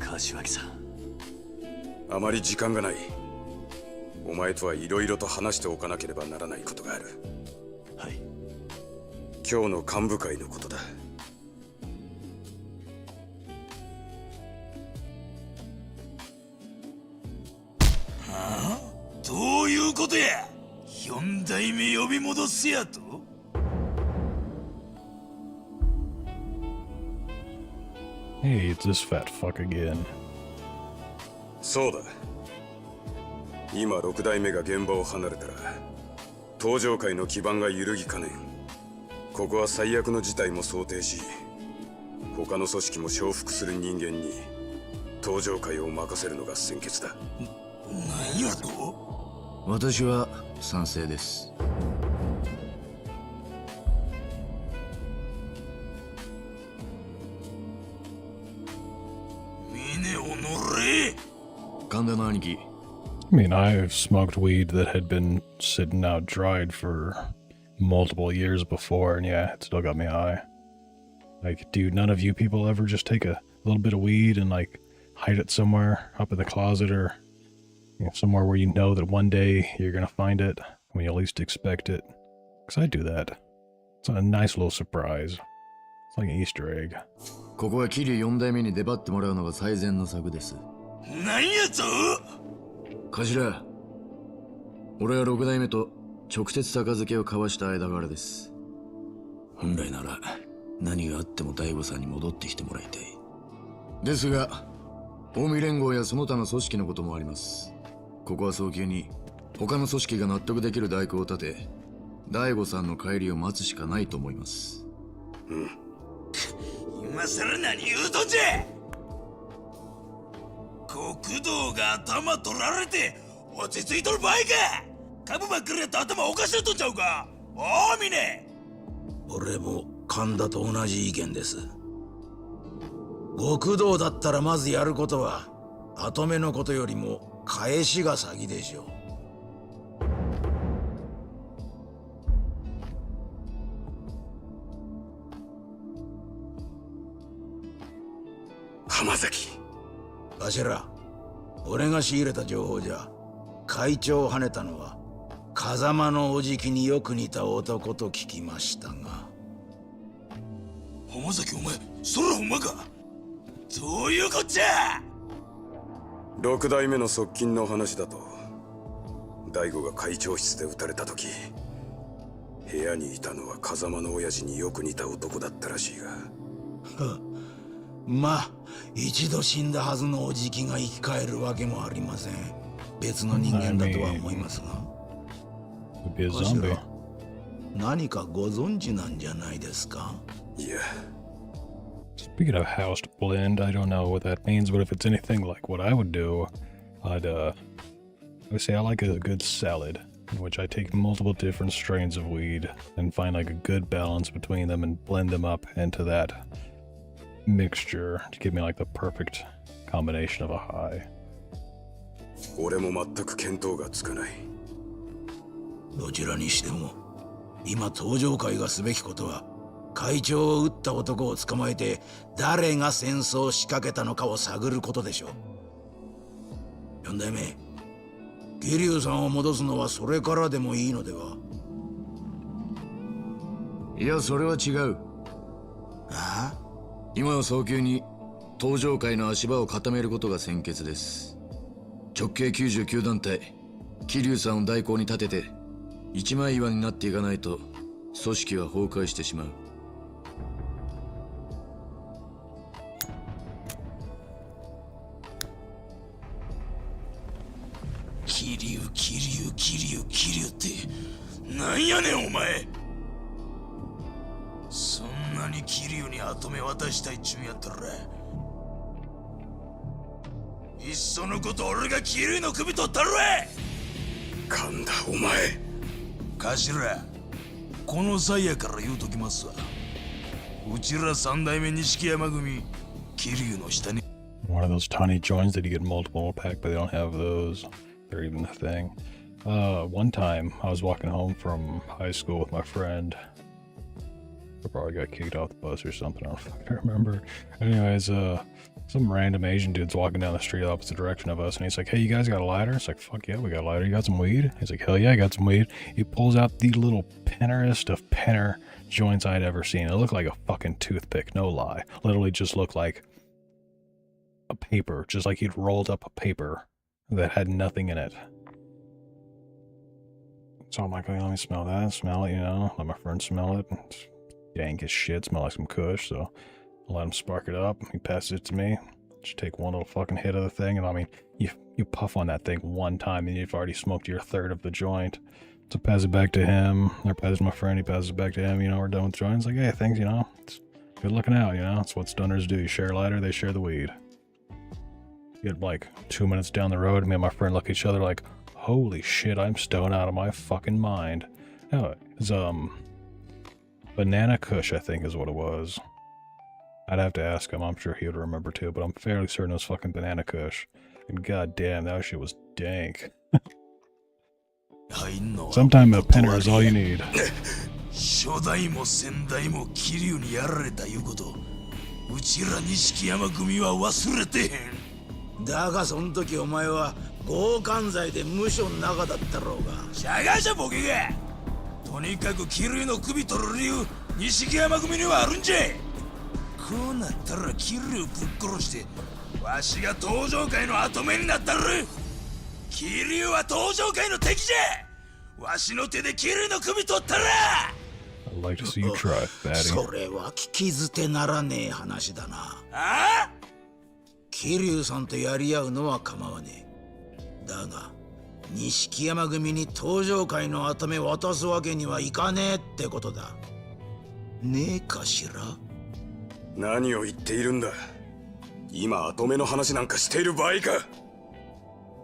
柏木さん。あまり時間がない。お前とはいろいろと話しておかなければならないことがある。はい。今日の幹部会のことだ。どういうことや。4代目呼び戻すやと。Hey, it's this fat fuck again. そうだ。今6代目が現場を離れたら登場界の基盤が揺るぎかねん。ここは最悪の事態も想定し、他の組織も承服する人間に登場界を任せるのが先決だ。何やと？私は賛成です。峰おのれ。神田の兄貴。I mean, I've smoked weed that had been sitting out dried for multiple years before, and yeah, it still got me high. Like, dude, none of you people ever just take a little bit of weed and, like, hide it somewhere up in the closet or, you know, somewhere where you know that one day you're gonna find it when you least expect it. Because I do that. It's a nice little surprise. It's like an Easter egg. ここは桐生4代目に出張ってもらうのが最善の策です。何やと？頭、俺は6代目と直接杯を交わした間柄です。本来なら何があっても大悟さんに戻ってきてもらいたい。ですが、近江連合やその他の組織のこともあります。ここは早急に他の組織が納得できる代行を立て、大悟さんの帰りを待つしかないと思います。うん。今さら何言うとんじゃ。国道が頭取られて落ち着いとる場合か。株ばっかりやと頭おかしいとんちゃうか。おお峰。俺も神田と同じ意見です。極道だったらまずやることは跡目のことよりも返しが先でしょう。浜崎。頭、俺が仕入れた情報じゃ、会長を跳ねたのは風間のおじきによく似た男と聞きましたが。浜崎、お前それほんまか？どういうこっちゃ？6代目の側近の話だと、大悟が会長室で撃たれた時、部屋にいたのは風間の親父によく似た男だったらしいが。まあ一度死んだはずのおじきが生き返るわけもありません。別の人間だとは思いますが。頭、何かご存知なんじゃないですか？いや。Speaking of housed blend, I don't know what that means, but if it's anything like what I would do, I would say I like a good salad, in which I take multiple different strains of weed and find like a good balance between them and blend them up into that mixture to give me like the perfect combination of a high. 俺も全く見当がつかない。どちらにしても、今登場会がすべきことは、会長を撃った男を捕まえて誰が戦争を仕掛けたのかを探ることでしょう。4代目、桐生さんを戻すのはそれからでもいいのでは？いや、それは違う。ああ？今は早急に登場会の足場を固めることが先決です。直径99団体、桐生さんを代行に立てて一枚岩になっていかないと組織は崩壊してしまう。桐生ってなんやねんお前。そんなに桐生に跡目渡したいっちゅうんやったら、いっそのこと俺が桐生の首取ったるわ。神田、お前。頭、この際やから言うときますわ。うちら三代目錦山組、桐生の下に。One of those tiny joints that you get multiple pack, but they don't have those. They're even a thing. One time I was walking home from high school with my friend. I probably got kicked off the bus or something. I don't fucking remember. Anyways, some random Asian dude's walking down the street the opposite direction of us, and he's like, "Hey, you guys got a lighter?" It's like, "Fuck yeah, we got a lighter. You got some weed?" He's like, "Hell yeah, I got some weed." He pulls out the little pennerest of penner joints I'd ever seen. It looked like a fucking toothpick, no lie. Literally just looked like a paper, just like he'd rolled up a paper that had nothing in it. So I'm like, "Hey, let me smell that, smell it, you know, let my friend smell it." It's dank as shit, smell like some kush, so I let him spark it up. He passes it to me. Just take one little fucking hit of the thing, and I mean, you puff on that thing one time, and you've already smoked your third of the joint. So pass it back to him, or pass it to my friend, he passes it back to him, you know, we're done with the joint. It's like, hey, thanks, you know, it's good looking out, you know, it's what stunners do. You share a lighter, they share the weed. Get like 2 minutes down the road, me and my friend look at each other like, holy shit, I'm stoned out of my fucking mind. Oh, it's Banana Kush, I think is what it was. I'd have to ask him, I'm sure he would remember too, but I'm fairly certain it was fucking Banana Kush. And goddamn, that shit was dank. Sometime a penner is all you need. 初代も先代も桐生にやられたいうこと、うちら錦山組は忘れてへん。だがその時お前は強姦罪で無所の中だったろうが。しゃがしゃボケが。とにかく桐生の首取る理由、錦山組にはあるんじゃ。こうなったら桐生ぶっ殺して、わしが登場界の跡目になったる。桐生は登場界の敵じゃ。わしの手で桐生の首取ったら。I'd like to see you try, fatty. それは聞き捨てならねえ話だな。ああ？桐生さんとやり合うのは構わねえ。だが錦山組に登場界の跡目渡すわけにはいかねえってことだ。ねえかしら？何を言っているんだ。今跡目の話なんかしている場合か。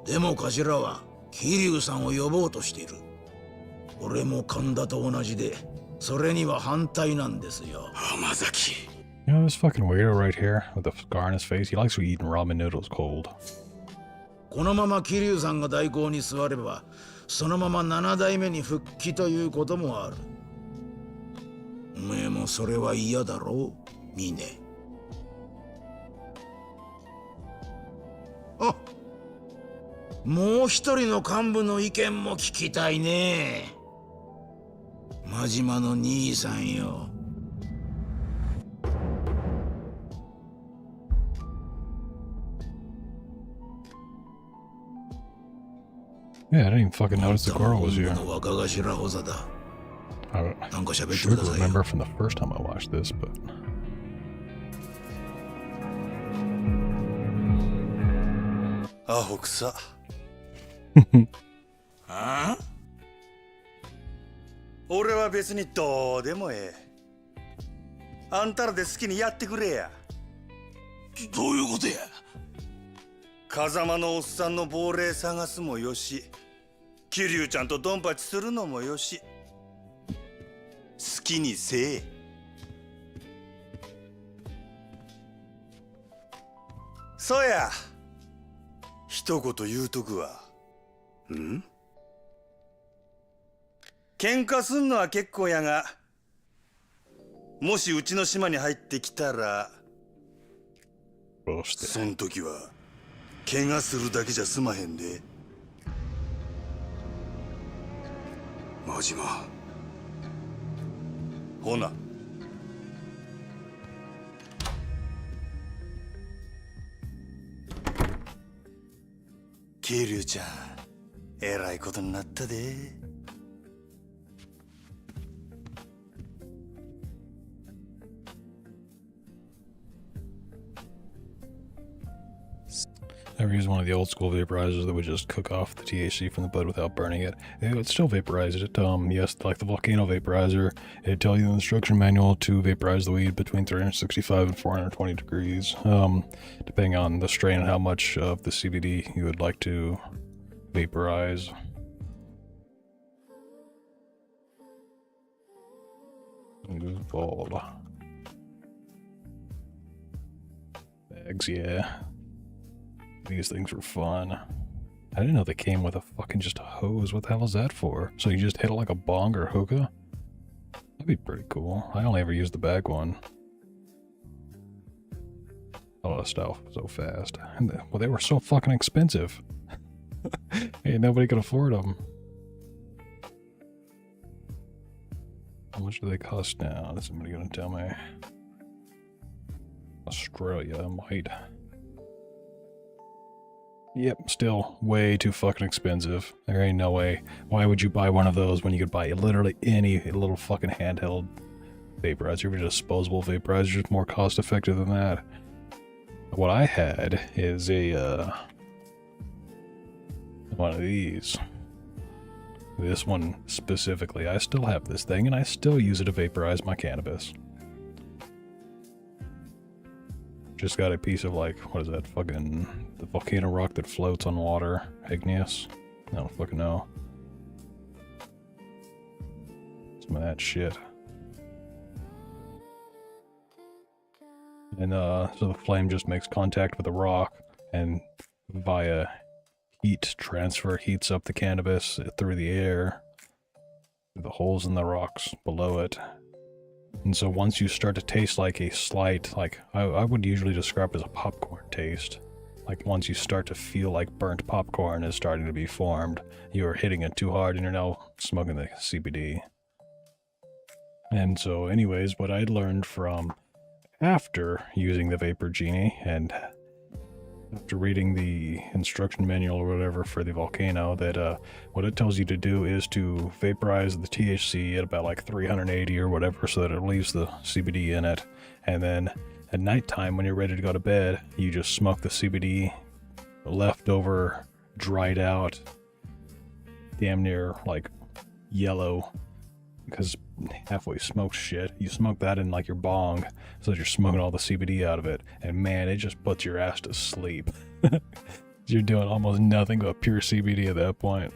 でも頭は桐生さんを呼ぼうとしている。俺も神田と同じでそれには反対なんですよ。浜崎、You know this fucking weirdo right here with the scar on his face? He likes eating ramen noodles cold. このまま桐生さんが代行に座れば、そのまま7代目に復帰ということもある。おめえもそれは嫌だろう、ミネ。あ、もう一人の幹部の意見も聞きたいね。真島の兄さんよ。Yeah, I didn't even fucking notice the girl was here. 若頭補佐だ。 I なんか喋って should くださいよ。 remember from the first time I watched this, but アホくさ。ああ？俺は別にどうでもええ。あんたらで好きにやってくれや。どういうことや？風間のおっさんの亡霊探すもよし、桐生ちゃんとドンパチするのもよし、好きにせえ。そうや、一言言うとくわ。ん？喧嘩すんのは結構やが、もしうちの島に入ってきたら、そん時は怪我するだけじゃ済まへんで。真島。ほな。桐生ちゃん、えらいことになったで。I ever used one of the old school vaporizers that would just cook off the THC from the bud without burning it. It would still vaporize it. Yes, like the volcano vaporizer, it'd tell you in the instruction manual to vaporize the weed between 365 and 420 degrees, depending on the strain and how much of the CBD you would like to vaporize. Ball. Bags, yeah. These things were fun. I didn't know they came with a fucking just a hose. What the hell is that for? So you just hit it like a bong or hookah? That'd be pretty cool. I only ever used the bag one. All that stuff so fast. And well, they were so fucking expensive. Hey, nobody could afford them. How much do they cost now? Is somebody gonna tell me? Australia might. Yep, still way too fucking expensive. There ain't no way. Why would you buy one of those when you could buy literally any little fucking handheld vaporizer? Even a disposable vaporizer is more cost effective than that. What I had is a one of these. This one specifically. I still have this thing and I still use it to vaporize my cannabis. Just got a piece of, like, what is that, fucking, the volcano rock that floats on water, igneous? I don't fucking know. Some of that shit. And, so the flame just makes contact with the rock, and via heat transfer heats up the cannabis through the air, through the holes in the rocks below it. And so once you start to taste like a slight, like, I would usually describe it as a popcorn taste. Like once you start to feel like burnt popcorn is starting to be formed, you are hitting it too hard and you're now smoking the CBD. And so anyways, what I learned from after using the Vapor Genie and after reading the instruction manual or whatever for the volcano, that what it tells you to do is to vaporize the THC at about like 380 or whatever so that it leaves the CBD in it. And then at nighttime when you're ready to go to bed, you just smoke the CBD leftover, dried out, damn near like yellow, because halfway smoked shit. You smoke that in like your bong so that you're smoking all the CBD out of it, and man, it just puts your ass to sleep. You're doing almost nothing but pure CBD at that point.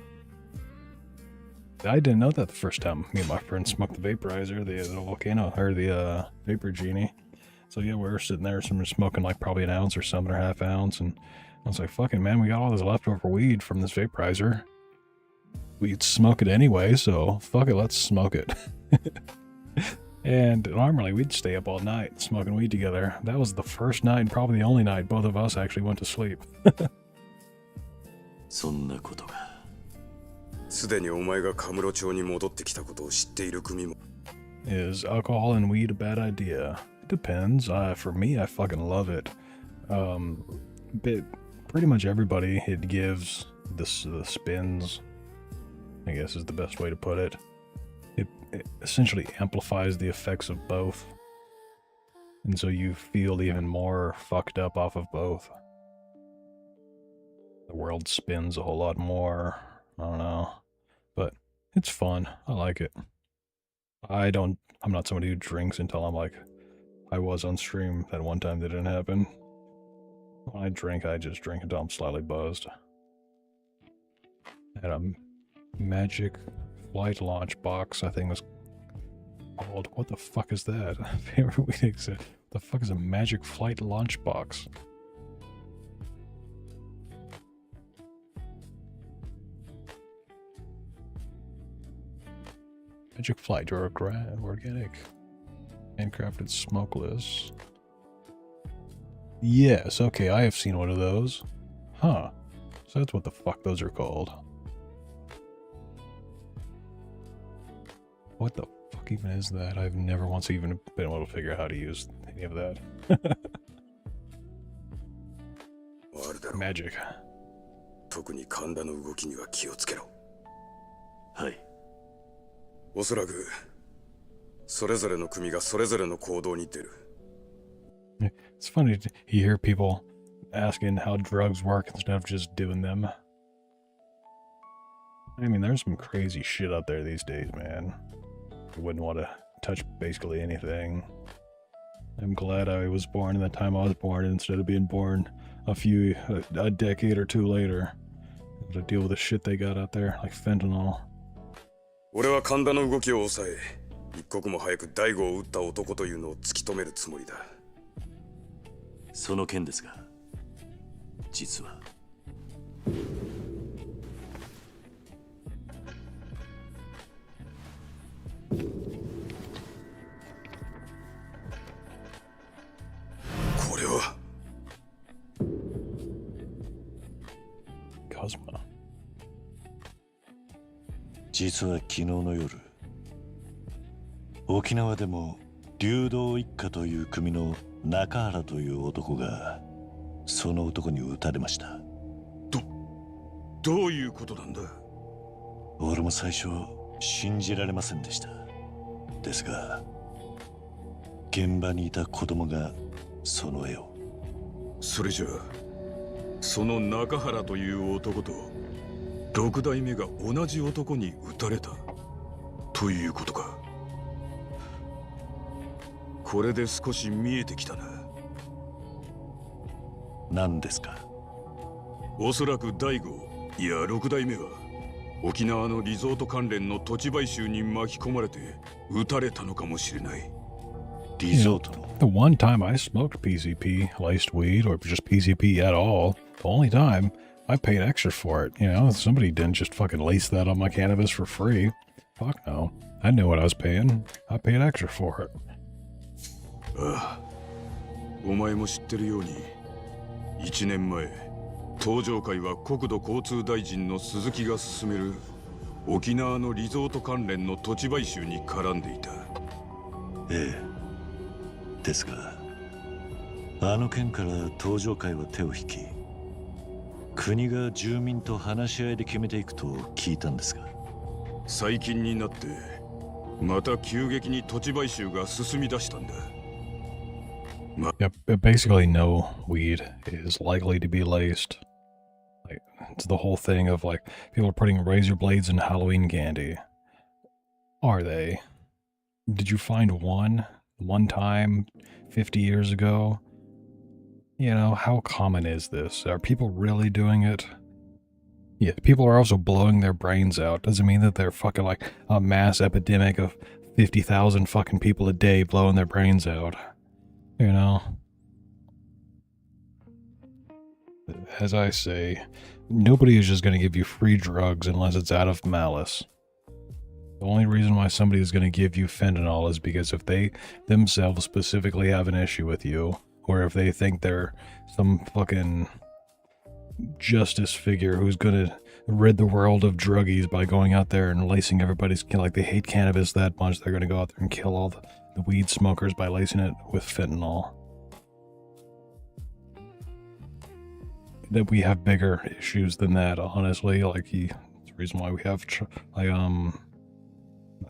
I didn't know that the first time me and my friend smoked the vaporizer, the volcano, or the Vapor Genie. So yeah, we were sitting there, someone smoking like probably an ounce or something, or half ounce, and I was like, fucking man, we got all this leftover weed from this vaporizer. We'd smoke it anyway, so fuck it, let's smoke it. And normally we'd stay up all night smoking weed together. That was the first night, and probably the only night both of us actually went to sleep. そんなことが。すでにお前がカムロ町に戻ってきたことを知っている組も。Is alcohol and weed a bad idea? It depends. For me, I fucking love it. But pretty much everybody, it gives the spins, I guess is the best way to put it. It essentially amplifies the effects of both. And so you feel even more fucked up off of both. The world spins a whole lot more. I don't know. But it's fun. I like it. I'm not somebody who drinks until I'm like, I was on stream that one time that didn't happen. When I drink, I just drink until I'm slightly buzzed. I had a magic flight launch box, I think was called. What the fuck is that? Favorite weed exit. What the fuck is a magic flight launch box? Magic flight, or organic, handcrafted smokeless. Yes, okay, I have seen one of those. Huh. So that's what the fuck those are called. What the fuck even is that? I've never once even been able to figure out how to use any of that. Magic. 特に神田の動きには気をつけろ。はい。おそらくそれぞれの組がそれぞれの行動に出る。It's funny to hear people asking how drugs work instead of just doing them. I mean, there's some crazy shit out there these days, man. I wouldn't want to touch basically anything. I'm glad I was born in the time I was born instead of being born a decade or two later. To deal with the shit they got out there, like fentanyl. 俺は神田の動きを抑え、一刻も早く大悟を撃った男というのを突き止めるつもりだ。その件ですが、実は。これは。カズマ。実は昨日の夜、沖縄でも流動一家という組の中原という男がその男に撃たれました。どういうことなんだ？俺も最初信じられませんでした。ですが現場にいた子供がその絵を。それじゃあその中原という男と六代目が同じ男に撃たれたということか。これで少し見えてきたな。何ですか？おそらく大悟、いや六代目は沖縄のリゾート関連の土地買収に巻き込まれて撃たれたのかもしれない。リゾートの The one time I smoked PCP laced weed, or just PCP at all, the only time I paid extra for it. You know, somebody didn't just fucking lace that on my cannabis for free. Fuck no. I knew what I was paying. I paid extra for it. ああ、お前も知ってるように、1年前、東上会は国土交通大臣の鈴木が進める沖縄のリゾート関連の土地買収に絡んでいた。ええ。ですが、あの件から東上会は手を引き、国が住民と話し合いで決めていくと聞いたんですが。最近になって、また急激に土地買収が進み出したんだ。Yep, basically no weed is likely to be laced. Like, it's the whole thing of like, people are putting razor blades in Halloween candy. Are they? Did you find one time 50 years ago? You know, how common is this? Are people really doing it? Yeah, people are also blowing their brains out. Doesn't mean that they're fucking like a mass epidemic of 50,000 fucking people a day blowing their brains out. You know? As I say, nobody is just going to give you free drugs unless it's out of malice. The only reason why somebody is going to give you fentanyl is because if they themselves specifically have an issue with you, or if they think they're some fucking justice figure who's going to rid the world of druggies by going out there and lacing everybody's skin, like they hate cannabis that much, they're going to go out there and kill all the weed smokers by lacing it with fentanyl. That we have bigger issues than that, honestly. Like, it's the reason why we have not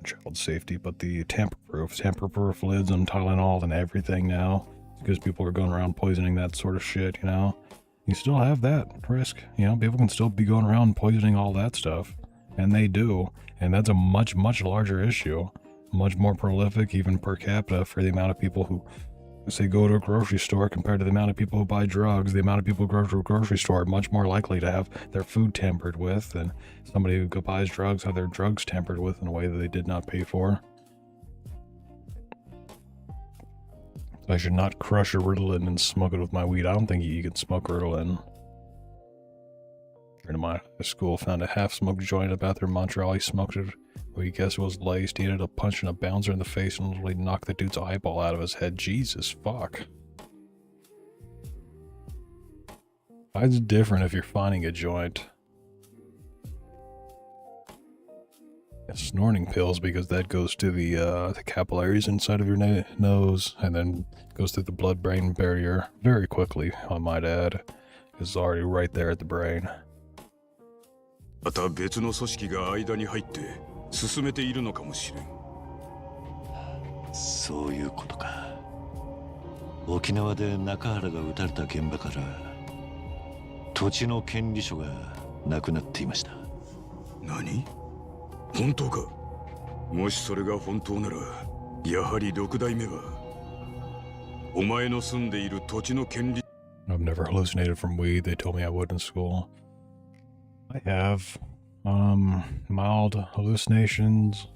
child safety, but the tamper-proof lids on Tylenol and everything now, because people are going around poisoning that sort of shit, you know? You still have that risk, you know? People can still be going around poisoning all that stuff, and they do, and that's a much, much larger issue, much more prolific, even per capita, for the amount of people who say go to a grocery store compared to the amount of people who buy drugs. The amount of people who go to a grocery store are much more likely to have their food tampered with than somebody who buys drugs have their drugs tampered with in a way that they did not pay for. I should not crush a Ritalin and smoke it with my weed. I don't think you can smoke Ritalin. A friend of mine at school found a half-smoked joint in the bathroom in Montreal. He smoked it. Well, he guessed it was laced. He ended up punching a bouncer in the face and literally knocked the dude's eyeball out of his head. Jesus fuck. It's different if you're finding a joint. Snorting pills, because that goes to the capillaries inside of your nose and then goes through the blood-brain barrier very quickly, I might add. It's already right there at the brain. また別の組織が間に入って進めているのかもしれん。そういうことか。沖縄で中原が撃たれた現場から土地の権利書がなくなっていました。何？本当か？もしそれが本当なら、やはり六代目はお前の住んでいる土地の権利。I've never hallucinated from weed. They told me I would in school. I have mild hallucinations,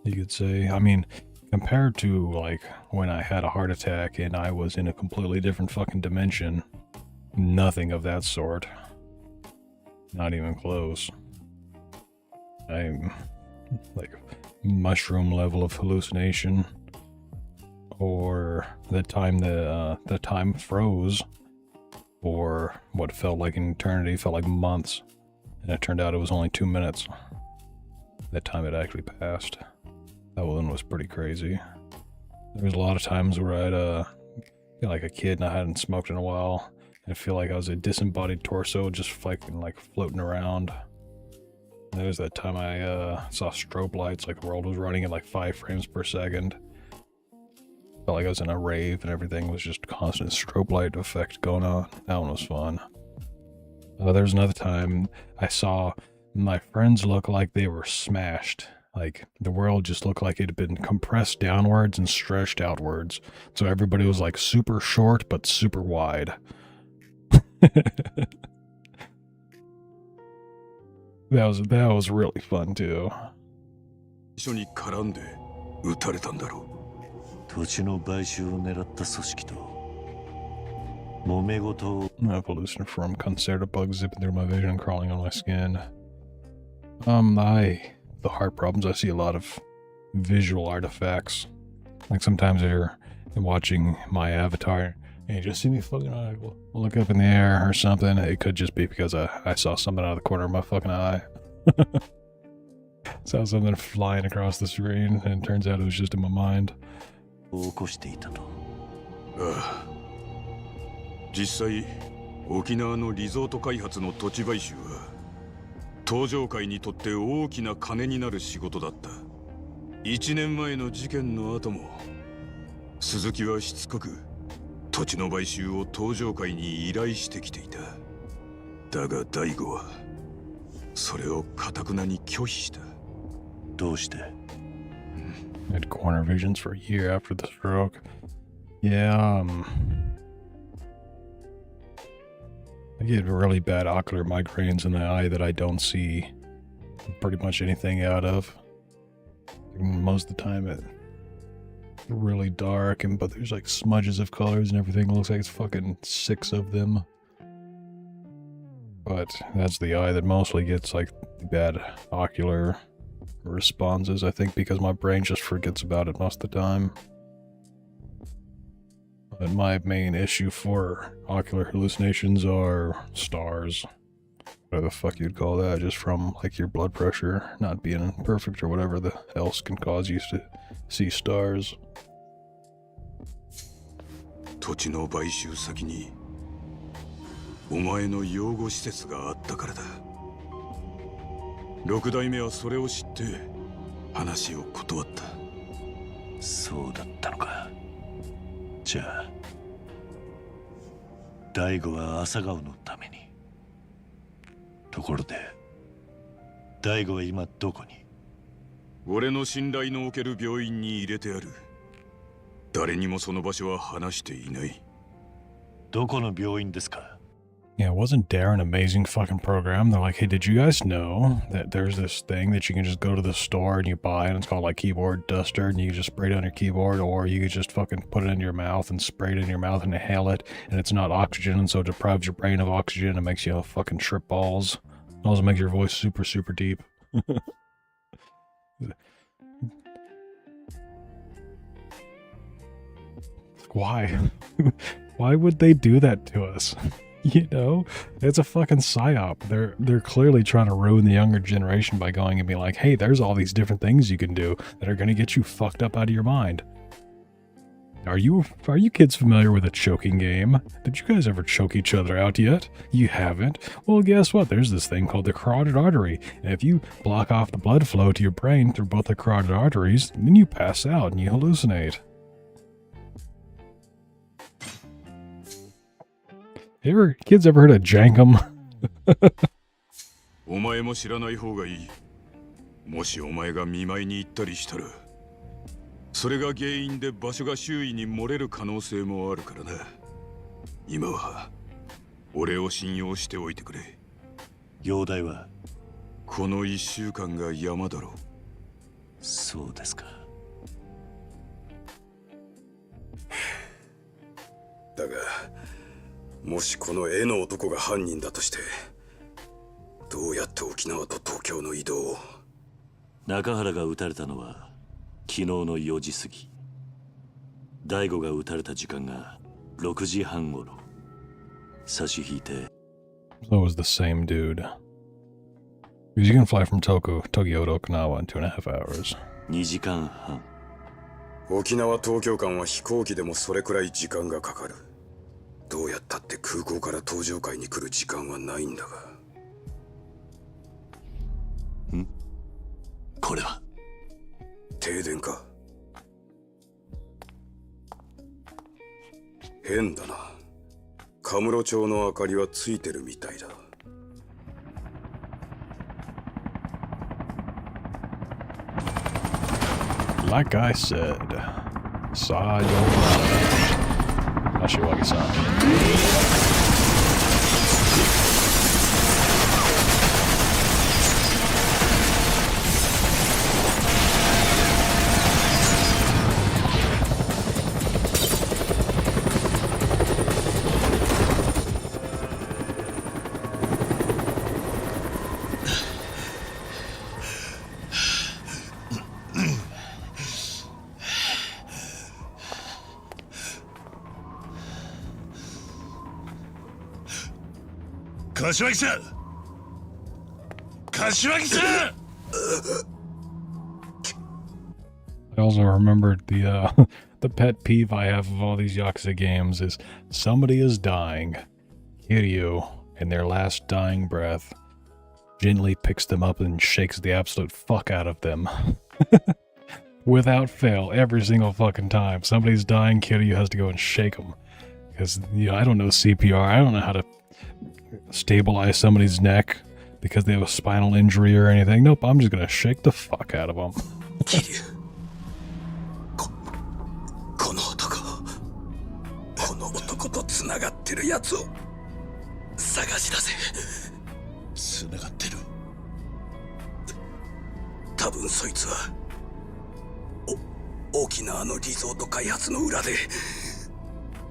you could say. I mean, compared to like when I had a heart attack and I was in a completely different fucking dimension, nothing of that sort. Not even close. I'm like mushroom level of hallucination, or the time the time froze for what felt like an eternity, felt like months, and it turned out it was only 2 minutes. That time it actually passed. That one was pretty crazy. There was a lot of times where I'd feel like a kid and I hadn't smoked in a while, and I feel like I was a disembodied torso just fucking like floating around. There was that time I saw strobe lights, like the world was running at like 5 frames per second. Felt like I was in a rave and everything was just constant strobe light effect going on. That one was fun. There was another time I saw my friends look like they were smashed. Like the world just looked like it had been compressed downwards and stretched outwards. So everybody was like super short but super wide. That was really fun too. 一緒に絡んで撃たれたんだろう。土地の買収を狙った組織と揉め事を。I've hallucinated from concerta bugs zipping through my vision and crawling on my skin. The heart problems, I see a lot of visual artifacts. Like sometimes you're watching my avatar and you just see me fucking eye look up in the air or something. It could just be because I saw something out of the corner of my fucking eye. Saw something flying across the screen and it turns out it was just in my mind. 起こしていたと。ああ。実際、沖縄のリゾート開発の土地買収は東上会にとって大きな金になる仕事だった。1年前の事件の後も鈴木はしつこく土地の買収を東上会に依頼してきていた。だが大悟はそれを頑なに拒否した。どうして？ I had corner visions for a year after the stroke. Yeah, I get really bad ocular migraines in the eye that I don't see pretty much anything out of. Most of the time really dark, but there's like smudges of colors and everything. It looks like it's fucking 6 of them. But that's the eye that mostly gets like bad ocular responses, I think, because my brain just forgets about it most of the time. But my main issue for ocular hallucinations are stars. Whatever the fuck you'd call that, just from like your blood pressure not being perfect or whatever the else can cause you to see stars. 土地の買収先にお前の養護施設があったからだ。六代目はそれを知って話を断った。そうだったのか。じゃあ大悟は朝顔のために。ところで大悟は今どこに？俺の信頼のおける病院に入れてある。誰にもその場所は話していない。どこの病院ですか？ Yeah, wasn't Dare an amazing fucking program? They're like, hey, did you guys know that there's this thing that you can just go to the store and you buy, and it's called like keyboard duster, and you can just spray it on your keyboard, or you could just fucking put it in your mouth and spray it in your mouth and inhale it, and it's not oxygen, and so it deprives your brain of oxygen and makes you fucking trip balls. It also makes your voice super, super deep. Why? Why would they do that to us? You know, it's a fucking psyop. They're clearly trying to ruin the younger generation by going and be like, hey, there's all these different things you can do that are going to get you fucked up out of your mind. Are you kids familiar with a choking game? Did you guys ever choke each other out yet? You haven't? Well, guess what? There's this thing called the carotid artery, and if you block off the blood flow to your brain through both the carotid arteries, then you pass out and you hallucinate.Kids ever heard of Jankum? お前も知らない方がいい。もしお前が見舞いに行ったりしたら、それが原因で場所が周囲に漏れる可能性もあるからな。今は俺を信用しておいてくれ。容体は？この1週間が山だろう。そうですか。だがもしこの絵の男が犯人だとして、どうやって沖縄と東京の移動を？中原が撃たれたのは昨日の4時過ぎ。大悟が撃たれた時間が6時半頃。差し引いて。So it was the same dude. Because you can fly from Tokyo to Okinawa in 2.5 hours. 2時間半。沖縄東京間は飛行機でもそれくらい時間がかかる。どうやったって空港から東上海に来る時間はないんだが。ん？これは停電か？変だな。カムロ町の明かりはついてるみたいだ。Like I said, sayonara. Kashiwagi-san. Kashiwagi-san! Kashiwagi-san! I also remembered the the pet peeve I have of all these Yakuza games is somebody is dying. Kiryu, in their last dying breath, gently picks them up and shakes the absolute fuck out of them. Without fail, every single fucking time. Somebody's dying, Kiryu has to go and shake them. Because, you know, I don't know CPR, I don't know how to stabilize somebody's neck because they have a spinal injury or anything. Nope, I'm just gonna shake the fuck out of them. この男とつながってるやつを探し出せ。つながってる。多分そいつは沖縄のリゾート開発の裏で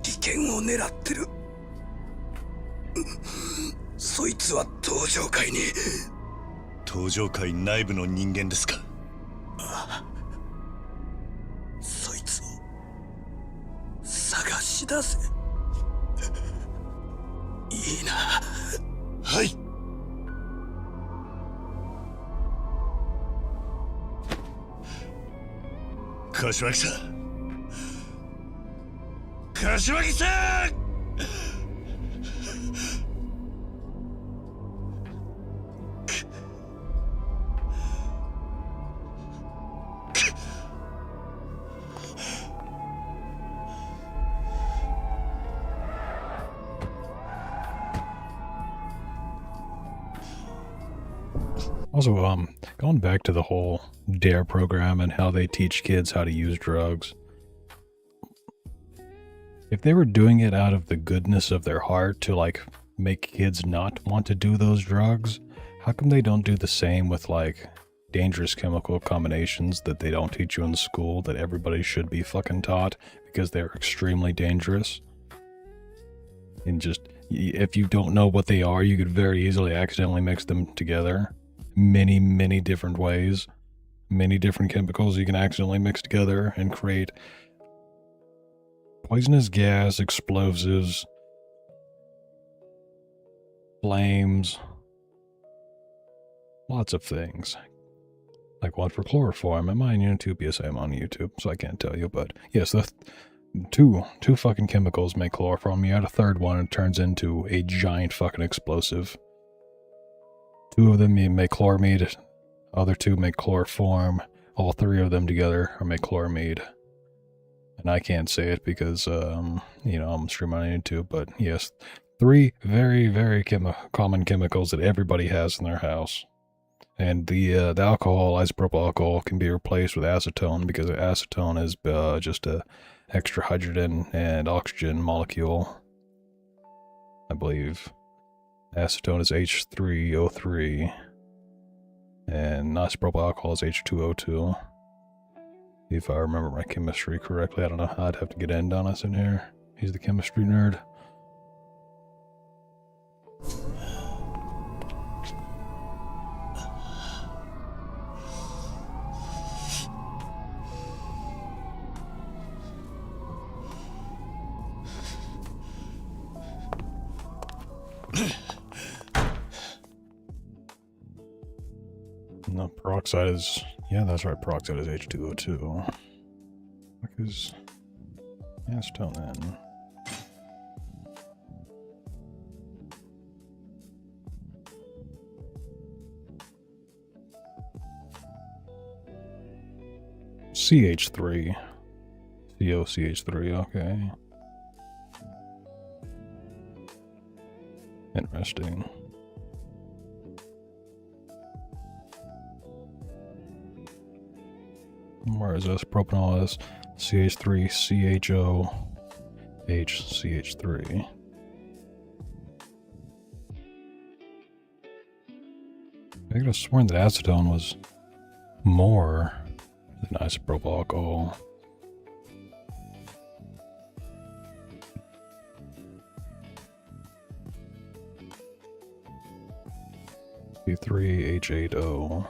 利権を狙ってる。そいつは登場会に。登場会内部の人間ですか？ああ、そいつを探し出せ。いいな。はい。柏木さん、柏木さん。Also, going back to the whole DARE program and how they teach kids how to use drugs. If they were doing it out of the goodness of their heart to, like, make kids not want to do those drugs, how come they don't do the same with, like, dangerous chemical combinations that they don't teach you in school that everybody should be fucking taught because they're extremely dangerous? And just, if you don't know what they are, you could very easily accidentally mix them together. Many different ways. Many different chemicals you can accidentally mix together and create poisonous gas, explosives, flames, lots of things. Like one for chloroform. Am I on YouTube? Yes, I am on YouTube, so I can't tell you, but yes, the two fucking chemicals make chloroform. You add a third one and it turns into a giant fucking explosive. Two of them make chloramide, other two make chloroform, all three of them together make chloramide. And I can't say it because, you know, I'm streaming on YouTube, but yes, three very common chemicals that everybody has in their house. And the alcohol, isopropyl alcohol, can be replaced with acetone because acetone is just a extra hydrogen and oxygen molecule, I believe. Acetone is H3O3, and isopropyl alcohol is H2O2. If I remember my chemistry correctly, I don't know. I'd have to get Endonis in here. He's the chemistry nerd. No, peroxide is... Yeah, that's right, peroxide is H2O2. What is acetone then? CH3. COCH3, okay. Interesting. Where is this? Propanol is CH3CHO HCH3. I could have sworn that acetone was more than isopropyl alcohol. C3H8O.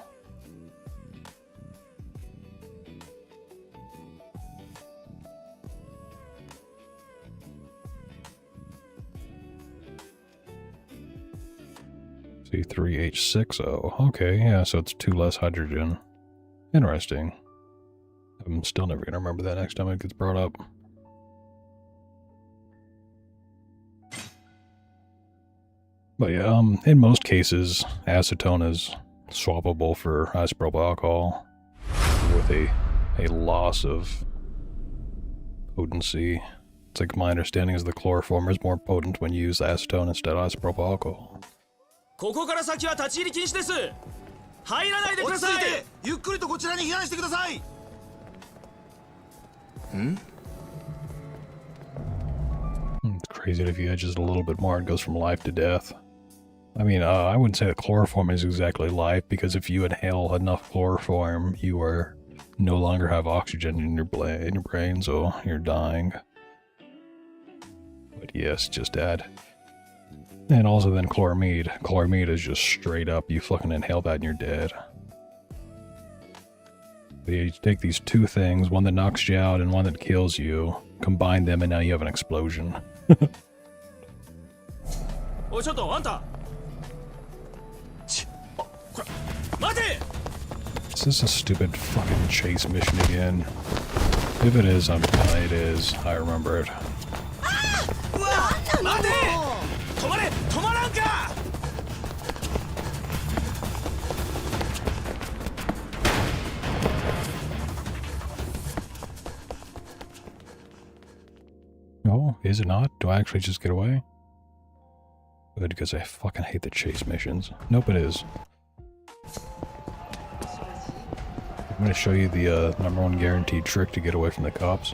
C3H6O. Okay, yeah, so it's 2 less hydrogen. Interesting. I'm still never gonna remember that next time it gets brought up. But yeah, in most cases, acetone is swappable for isopropyl alcohol with a loss of potency. It's like my understanding is the chloroform is more potent when you use acetone instead of isopropyl alcohol. ここから先は立ち入り禁止です。入らないでください。落ち着いて、ゆっくりとこちらに避難してください。It's crazy that if you add just a little bit more, it goes from life to death. I mean, I wouldn't say that chloroform is exactly life, because if you inhale enough chloroform, you are no longer have oxygen in your brain, so you're dying. But yes, just add. And also then chloramide. Chloramide is just straight up, you fucking inhale that and you're dead. But you take these two things, one that knocks you out and one that kills you, combine them and now you have an explosion. Is this a stupid fucking chase mission again? If it is, it is. I remember it. Oh, is it not? Do I actually just get away? Good, because I fucking hate the chase missions. Nope, it is. I'm gonna show you the #1 guaranteed trick to get away from the cops.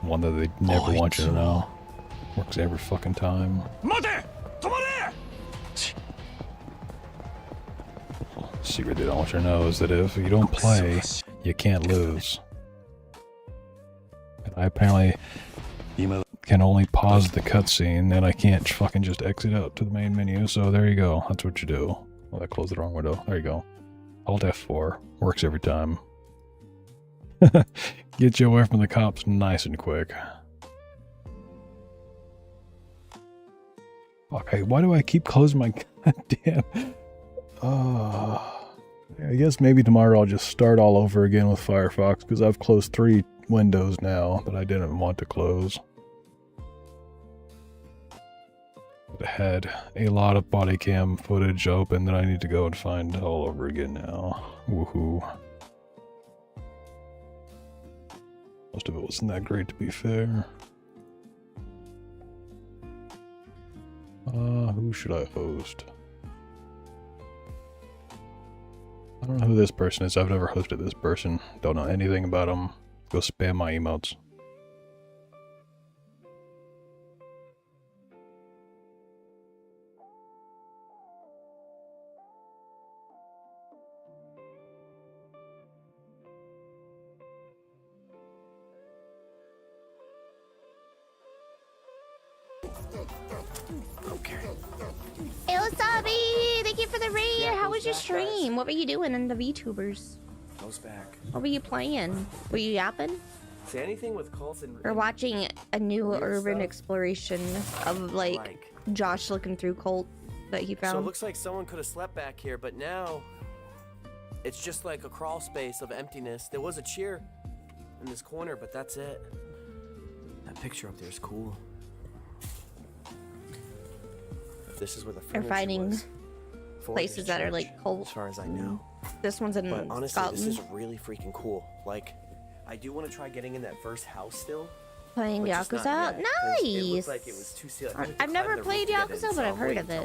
One that they never want you to know. Works every fucking time. Secret they don't want you to know is that if you don't play, you can't lose. And I apparently can only pause the cutscene, and I can't fucking just exit out to the main menu, so there you go. That's what you do. Oh, I closed the wrong window. There you go. Alt F4. Works every time. Get you away from the cops nice and quick. Okay, why do I keep closing my goddamn... I guess maybe tomorrow I'll just start all over again with Firefox, because I've closed 3 windows now that I didn't want to close. I had a lot of body cam footage open that I need to go and find all over again now. Woohoo. Most of it wasn't that great, to be fair. Who should I host? I don't know who this person is. I've never hosted this person. Don't know anything about them. Go spam my emotes. Hey, Wasabi! Thank you for the raid! How was your stream? What were you doing in the VTubers? Close back. What were you playing? Were you yapping? Say anything with cults and... Or watching a new Weird urban stuff? exploration of, like, Josh looking through cult that he found? So it looks like someone could have slept back here, but now... it's just like a crawl space of emptiness. There was a chair in this corner, but that's it. That picture up there is cool. This is where the They're furniture finding was. places that are, like, cult. As far as I know. This one's in But honestly, Scotland. this is really freaking cool. Like, I do want to try getting in that first house still. Playing but just not Yakuza? yet, 'cause It Nice! looked like it was too silly. I've never played Yakuza, but I've heard of it.